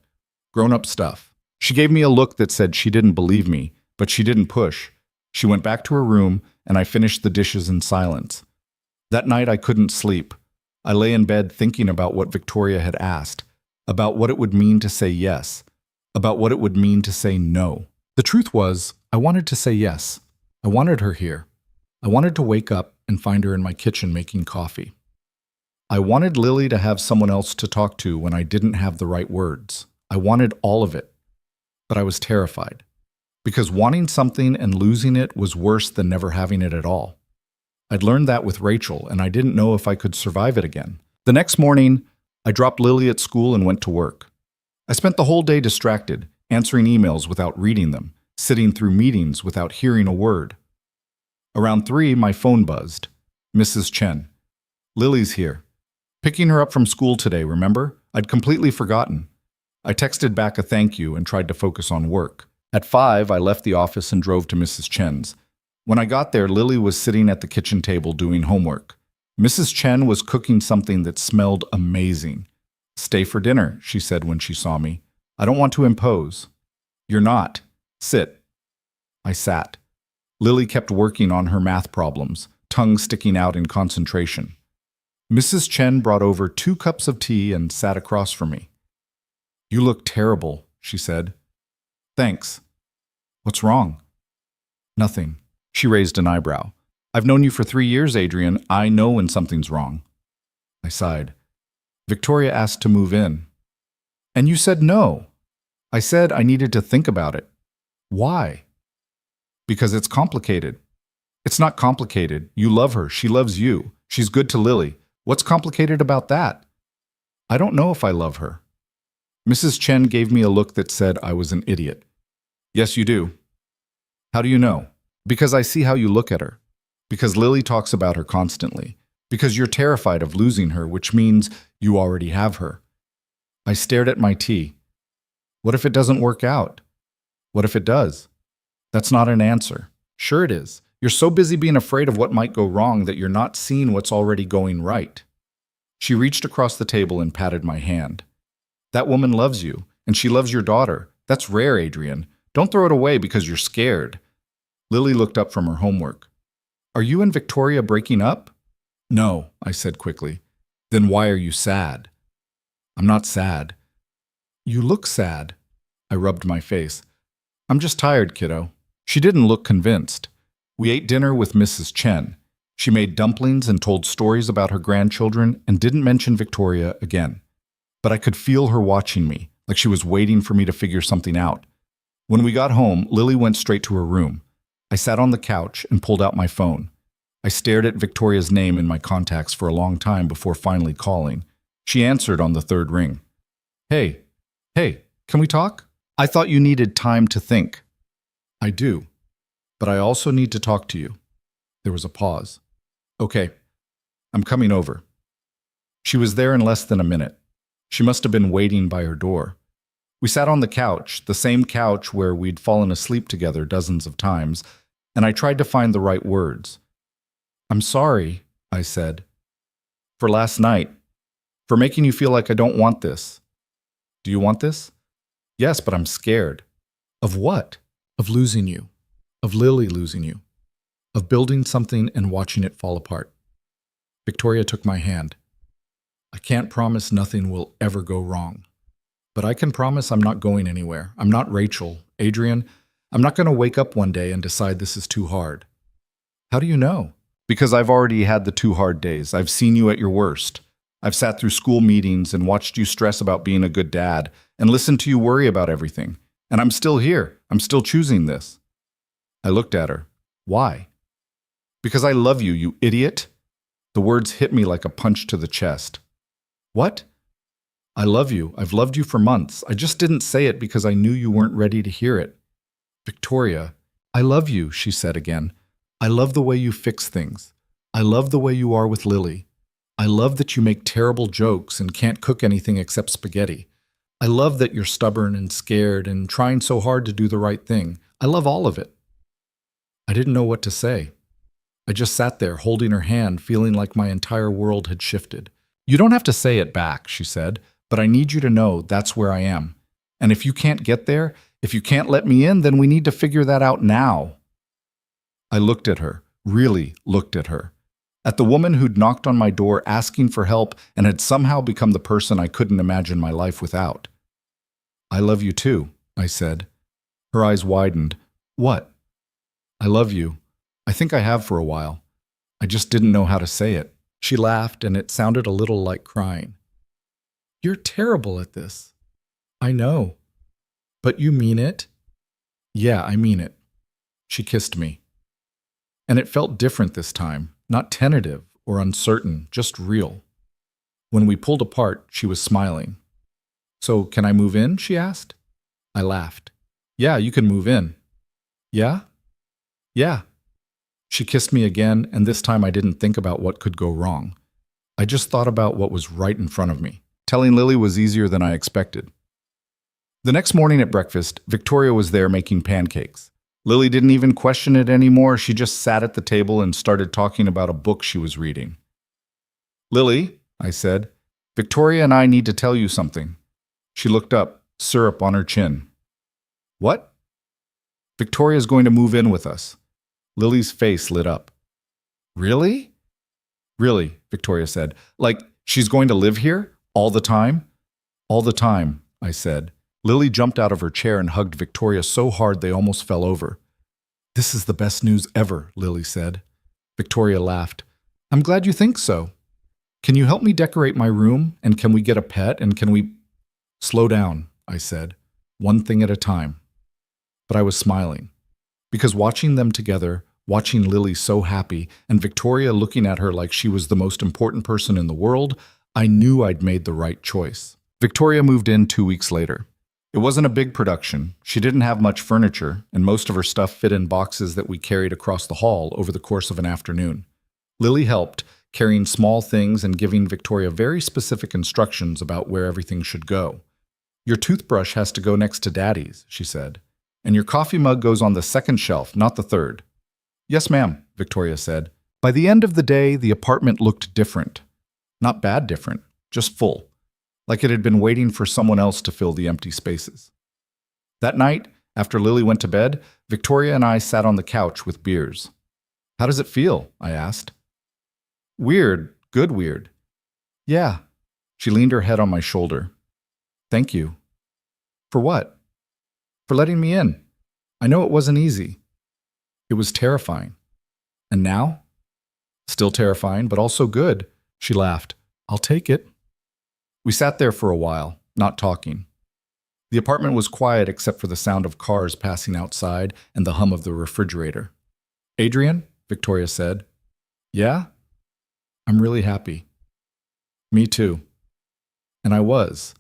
"Grown-up stuff." She gave me a look that said she didn't believe me, but she didn't push. She went back to her room, and I finished the dishes in silence. That night I couldn't sleep. I lay in bed thinking about what Victoria had asked, about what it would mean to say yes, about what it would mean to say no. The truth was, I wanted to say yes. I wanted her here. I wanted to wake up and find her in my kitchen making coffee. I wanted Lily to have someone else to talk to when I didn't have the right words. I wanted all of it. But I was terrified. Because wanting something and losing it was worse than never having it at all. I'd learned that with Rachel, and I didn't know if I could survive it again. The next morning, I dropped Lily at school and went to work. I spent the whole day distracted, answering emails without reading them, sitting through meetings without hearing a word. Around 3, my phone buzzed. Mrs. Chen. Lily's here. Picking her up from school today, remember? I'd completely forgotten. I texted back a thank you and tried to focus on work. At 5, I left the office and drove to Mrs. Chen's. When I got there, Lily was sitting at the kitchen table doing homework. Mrs. Chen was cooking something that smelled amazing. Stay for dinner, she said when she saw me. I don't want to impose. You're not. Sit. I sat. Lily kept working on her math problems, tongue sticking out in concentration. Mrs. Chen brought over 2 cups of tea and sat across from me. You look terrible, she said. Thanks. What's wrong? Nothing. She raised an eyebrow. I've known you for 3 years, Adrian. I know when something's wrong. I sighed. Victoria asked to move in. And you said no. I said I needed to think about it. Why? Because it's complicated. It's not complicated. You love her. She loves you. She's good to Lily. What's complicated about that? I don't know if I love her. Mrs. Chen gave me a look that said I was an idiot. Yes, you do. How do you know? Because I see how you look at her. Because Lily talks about her constantly. Because you're terrified of losing her, which means you already have her. I stared at my tea. What if it doesn't work out? What if it does? That's not an answer. Sure it is. You're so busy being afraid of what might go wrong that you're not seeing what's already going right. She reached across the table and patted my hand. That woman loves you, and she loves your daughter. That's rare, Adrian. Don't throw it away because you're scared. Lily looked up from her homework. Are you and Victoria breaking up? No, I said quickly. Then why are you sad? I'm not sad. You look sad. I rubbed my face. I'm just tired, kiddo. She didn't look convinced. We ate dinner with Mrs. Chen. She made dumplings and told stories about her grandchildren and didn't mention Victoria again. But I could feel her watching me, like she was waiting for me to figure something out. When we got home, Lily went straight to her room. I sat on the couch and pulled out my phone. I stared at Victoria's name in my contacts for a long time before finally calling. She answered on the 3rd ring. Hey, can we talk? I thought you needed time to think. I do, but I also need to talk to you. There was a pause. Okay, I'm coming over. She was there in less than a minute. She must have been waiting by her door. We sat on the couch, the same couch where we'd fallen asleep together dozens of times, and I tried to find the right words. I'm sorry, I said, for last night, for making you feel like I don't want this. Do you want this? Yes, but I'm scared. Of what? Of losing you. Of Lily losing you. Of building something and watching it fall apart. Victoria took my hand. I can't promise nothing will ever go wrong. But I can promise I'm not going anywhere. I'm not Rachel. Adrian, I'm not going to wake up one day and decide this is too hard. How do you know? Because I've already had the 2 hard days. I've seen you at your worst. I've sat through school meetings and watched you stress about being a good dad and listened to you worry about everything. And I'm still here. I'm still choosing this. I looked at her. Why? Because I love you, you idiot. The words hit me like a punch to the chest. What? I love you. I've loved you for months. I just didn't say it because I knew you weren't ready to hear it. Victoria, I love you, she said again. I love the way you fix things. I love the way you are with Lily. I love that you make terrible jokes and can't cook anything except spaghetti. I love that you're stubborn and scared and trying so hard to do the right thing. I love all of it. I didn't know what to say. I just sat there holding her hand, feeling like my entire world had shifted. You don't have to say it back, she said, but I need you to know that's where I am. And if you can't get there, if you can't let me in, then we need to figure that out now. I looked at her, really looked at her. At the woman who'd knocked on my door asking for help and had somehow become the person I couldn't imagine my life without. I love you too, I said. Her eyes widened. What? I love you. I think I have for a while. I just didn't know how to say it. She laughed, and it sounded a little like crying. You're terrible at this. I know. But you mean it? Yeah, I mean it. She kissed me. And it felt different this time, not tentative or uncertain, just real. When we pulled apart, she was smiling. So, can I move in? She asked. I laughed. Yeah, you can move in. Yeah? Yeah. She kissed me again, and this time I didn't think about what could go wrong. I just thought about what was right in front of me. Telling Lily was easier than I expected. The next morning at breakfast, Victoria was there making pancakes. Lily didn't even question it anymore. She just sat at the table and started talking about a book she was reading. Lily, I said, Victoria and I need to tell you something. She looked up, syrup on her chin. What? Victoria's going to move in with us. Lily's face lit up. Really? Really, Victoria said. Like, she's going to live here? All the time? All the time, I said. Lily jumped out of her chair and hugged Victoria so hard they almost fell over. This is the best news ever, Lily said. Victoria laughed. I'm glad you think so. Can you help me decorate my room? And can we get a pet? And can we... Slow down, I said. One thing at a time. But I was smiling. Because watching them together, watching Lily so happy, and Victoria looking at her like she was the most important person in the world, I knew I'd made the right choice. Victoria moved in 2 weeks later. It wasn't a big production. She didn't have much furniture, and most of her stuff fit in boxes that we carried across the hall over the course of an afternoon. Lily helped, carrying small things and giving Victoria very specific instructions about where everything should go. Your toothbrush has to go next to Daddy's, she said. And your coffee mug goes on the second shelf, not the third. Yes, ma'am, Victoria said. By the end of the day, the apartment looked different. Not bad different, just full. Like it had been waiting for someone else to fill the empty spaces. That night, after Lily went to bed, Victoria and I sat on the couch with beers. How does it feel? I asked. Weird, good weird. Yeah. She leaned her head on my shoulder. Thank you. For what? For letting me in. I know it wasn't easy. It was terrifying. And now? Still terrifying, but also good. She laughed. I'll take it. We sat there for a while, not talking. The apartment was quiet except for the sound of cars passing outside and the hum of the refrigerator. Adrian, Victoria said. Yeah? I'm really happy. Me too. And I was.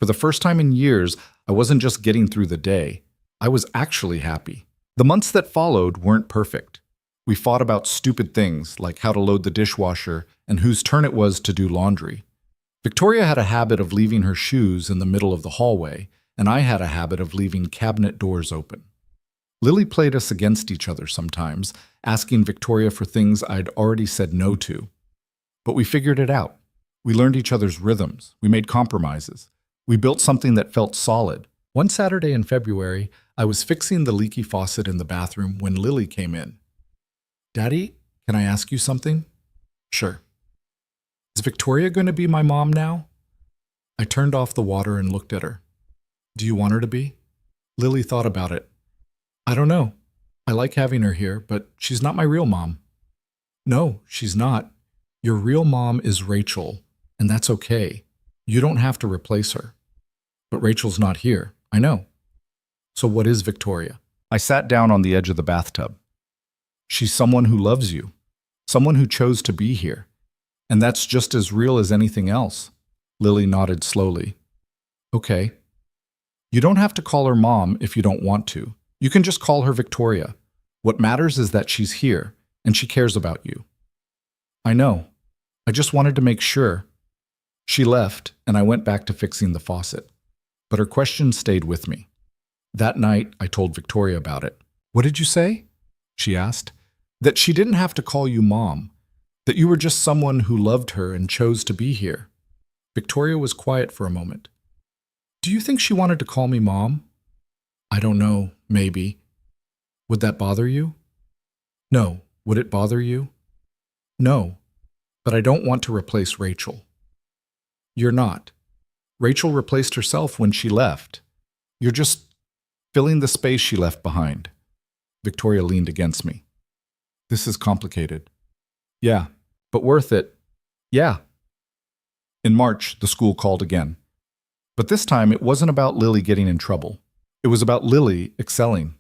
For the first time in years, I wasn't just getting through the day. I was actually happy. The months that followed weren't perfect. We fought about stupid things like how to load the dishwasher and whose turn it was to do laundry. Victoria had a habit of leaving her shoes in the middle of the hallway, and I had a habit of leaving cabinet doors open. Lily played us against each other sometimes, asking Victoria for things I'd already said no to. But we figured it out. We learned each other's rhythms. We made compromises. We built something that felt solid. One Saturday in February, I was fixing the leaky faucet in the bathroom when Lily came in. Daddy, can I ask you something? Sure. Is Victoria going to be my mom now? I turned off the water and looked at her. Do you want her to be? Lily thought about it. I don't know. I like having her here, but she's not my real mom. No, she's not. Your real mom is Rachel, and that's okay. You don't have to replace her. But Rachel's not here. I know. So what is Victoria? I sat down on the edge of the bathtub. She's someone who loves you, someone who chose to be here. And that's just as real as anything else. Lily nodded slowly. Okay. You don't have to call her mom if you don't want to. You can just call her Victoria. What matters is that she's here, and she cares about you. I know. I just wanted to make sure. She left, and I went back to fixing the faucet. But her question stayed with me. That night, I told Victoria about it. What did you say? She asked. That she didn't have to call you mom. That you were just someone who loved her and chose to be here. Victoria was quiet for a moment. Do you think she wanted to call me mom? I don't know, maybe. Would that bother you? No. Would it bother you? No. But I don't want to replace Rachel. You're not. Rachel replaced herself when she left. You're just filling the space she left behind. Victoria leaned against me. This is complicated. Yeah, but worth it. Yeah. In March, the school called again. But this time, it wasn't about Lily getting in trouble. It was about Lily excelling.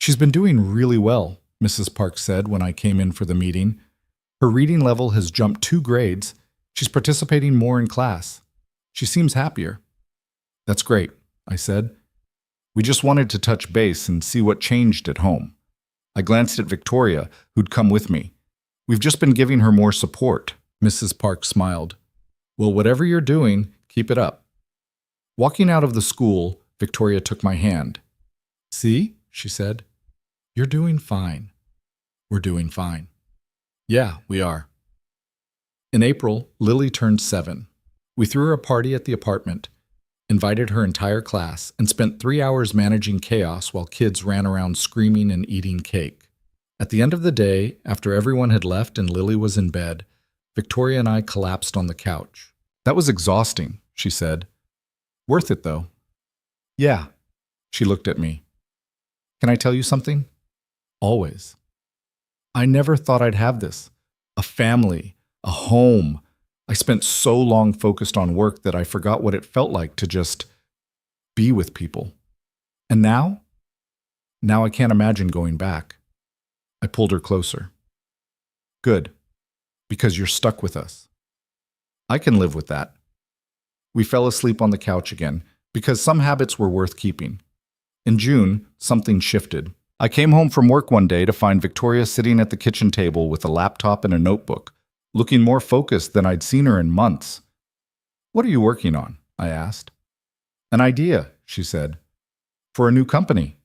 She's been doing really well, Mrs. Park said when I came in for the meeting. Her reading level has jumped 2 grades. She's participating more in class. She seems happier. That's great, I said. We just wanted to touch base and see what changed at home. I glanced at Victoria, who'd come with me. We've just been giving her more support. Mrs. Park smiled. Well, whatever you're doing, keep it up. Walking out of the school, Victoria took my hand. See, she said, you're doing fine. We're doing fine. Yeah, we are. In April, Lily turned 7. We threw her a party at the apartment, invited her entire class, and spent 3 hours managing chaos while kids ran around screaming and eating cake. At the end of the day, after everyone had left and Lily was in bed, Victoria and I collapsed on the couch. That was exhausting, she said. Worth it, though. Yeah. She looked at me. Can I tell you something? Always. I never thought I'd have this. A family, a home. I spent so long focused on work that I forgot what it felt like to just be with people. And now? Now I can't imagine going back. I pulled her closer. Good. Because you're stuck with us. I can live with that. We fell asleep on the couch again, because some habits were worth keeping. In June, something shifted. I came home from work one day to find Victoria sitting at the kitchen table with a laptop and a notebook, looking more focused than I'd seen her in months. What are you working on? I asked. An idea, she said. For a new company.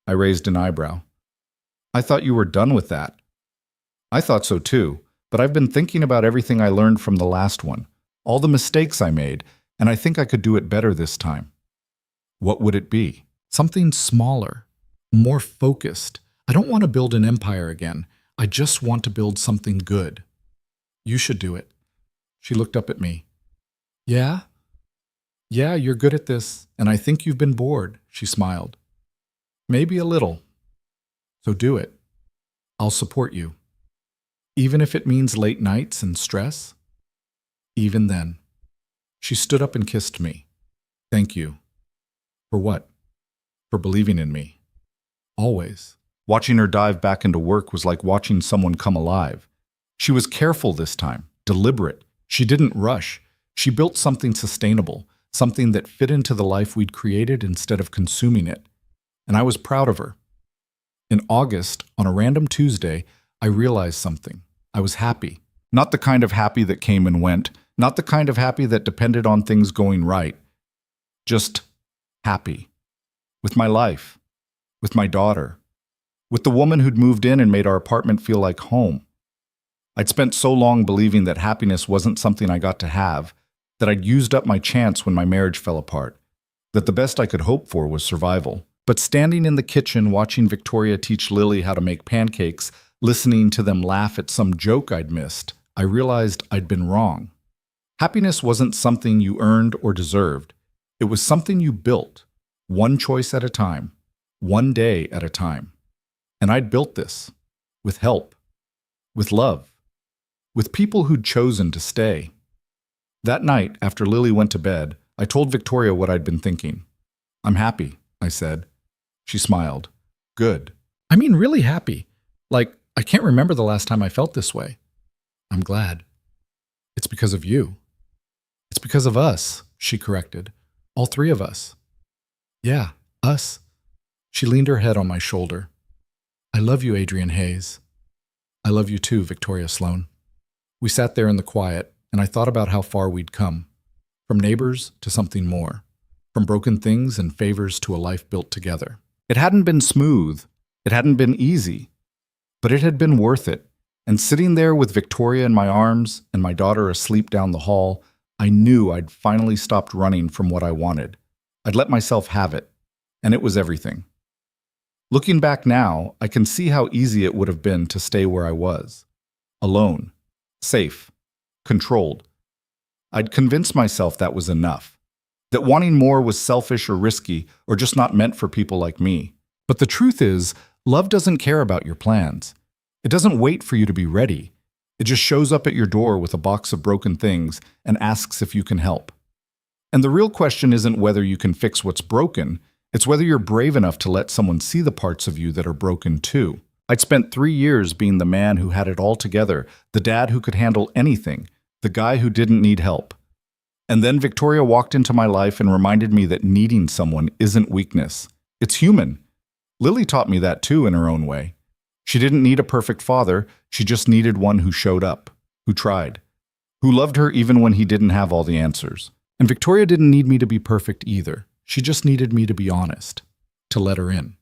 I raised an eyebrow. I thought you were done with that. I thought so too, but I've been thinking about everything I learned from the last one, all the mistakes I made, and I think I could do it better this time. What would it be? Something smaller, more focused. I don't want to build an empire again. I just want to build something good. You should do it. She looked up at me. Yeah? Yeah, you're good at this, and I think you've been bored, she smiled. Maybe a little. So do it. I'll support you. Even if it means late nights and stress? Even then. She stood up and kissed me. Thank you. For what? For believing in me. Always. Watching her dive back into work was like watching someone come alive. She was careful this time, deliberate. She didn't rush. She built something sustainable, something that fit into the life we'd created instead of consuming it. And I was proud of her. In August, on a random Tuesday, I realized something. I was happy. Not the kind of happy that came and went, not the kind of happy that depended on things going right. Just happy. With my life. With my daughter. With the woman who'd moved in and made our apartment feel like home. I'd spent so long believing that happiness wasn't something I got to have, that I'd used up my chance when my marriage fell apart, that the best I could hope for was survival. But standing in the kitchen watching Victoria teach Lily how to make pancakes, listening to them laugh at some joke I'd missed, I realized I'd been wrong. Happiness wasn't something you earned or deserved. It was something you built, one choice at a time, one day at a time. And I'd built this, with help, with love, with people who'd chosen to stay. That night, after Lily went to bed, I told Victoria what I'd been thinking. I'm happy, I said. She smiled. Good. I mean, really happy. Like, I can't remember the last time I felt this way. I'm glad. It's because of you. It's because of us, she corrected. All 3 of us. Yeah, us. She leaned her head on my shoulder. I love you, Adrian Hayes. I love you too, Victoria Sloan. We sat there in the quiet, and I thought about how far we'd come. From neighbors to something more. From broken things and favors to a life built together. It hadn't been smooth. It hadn't been easy. But it had been worth it. And sitting there with Victoria in my arms and my daughter asleep down the hall, I knew I'd finally stopped running from what I wanted. I'd let myself have it. And it was everything. Looking back now, I can see how easy it would have been to stay where I was. Alone. Safe. Controlled. I'd convinced myself that was enough. That wanting more was selfish or risky or just not meant for people like me. But the truth is, love doesn't care about your plans. It doesn't wait for you to be ready. It just shows up at your door with a box of broken things and asks if you can help. And the real question isn't whether you can fix what's broken, it's whether you're brave enough to let someone see the parts of you that are broken too. I'd spent 3 years being the man who had it all together, the dad who could handle anything, the guy who didn't need help. And then Victoria walked into my life and reminded me that needing someone isn't weakness. It's human. Lily taught me that too in her own way. She didn't need a perfect father, she just needed one who showed up, who tried, who loved her even when he didn't have all the answers. And Victoria didn't need me to be perfect either. She just needed me to be honest, to let her in,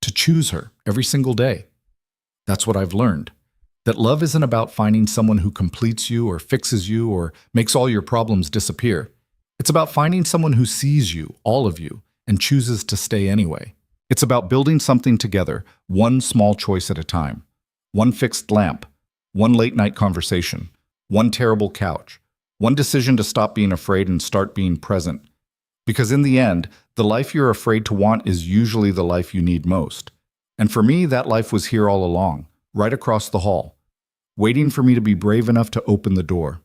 to choose her every single day. That's what I've learned. That love isn't about finding someone who completes you or fixes you or makes all your problems disappear. It's about finding someone who sees you, all of you, and chooses to stay anyway. It's about building something together, one small choice at a time. One fixed lamp, one late-night conversation, one terrible couch, one decision to stop being afraid and start being present. Because in the end, the life you're afraid to want is usually the life you need most. And for me, that life was here all along, right across the hall, waiting for me to be brave enough to open the door.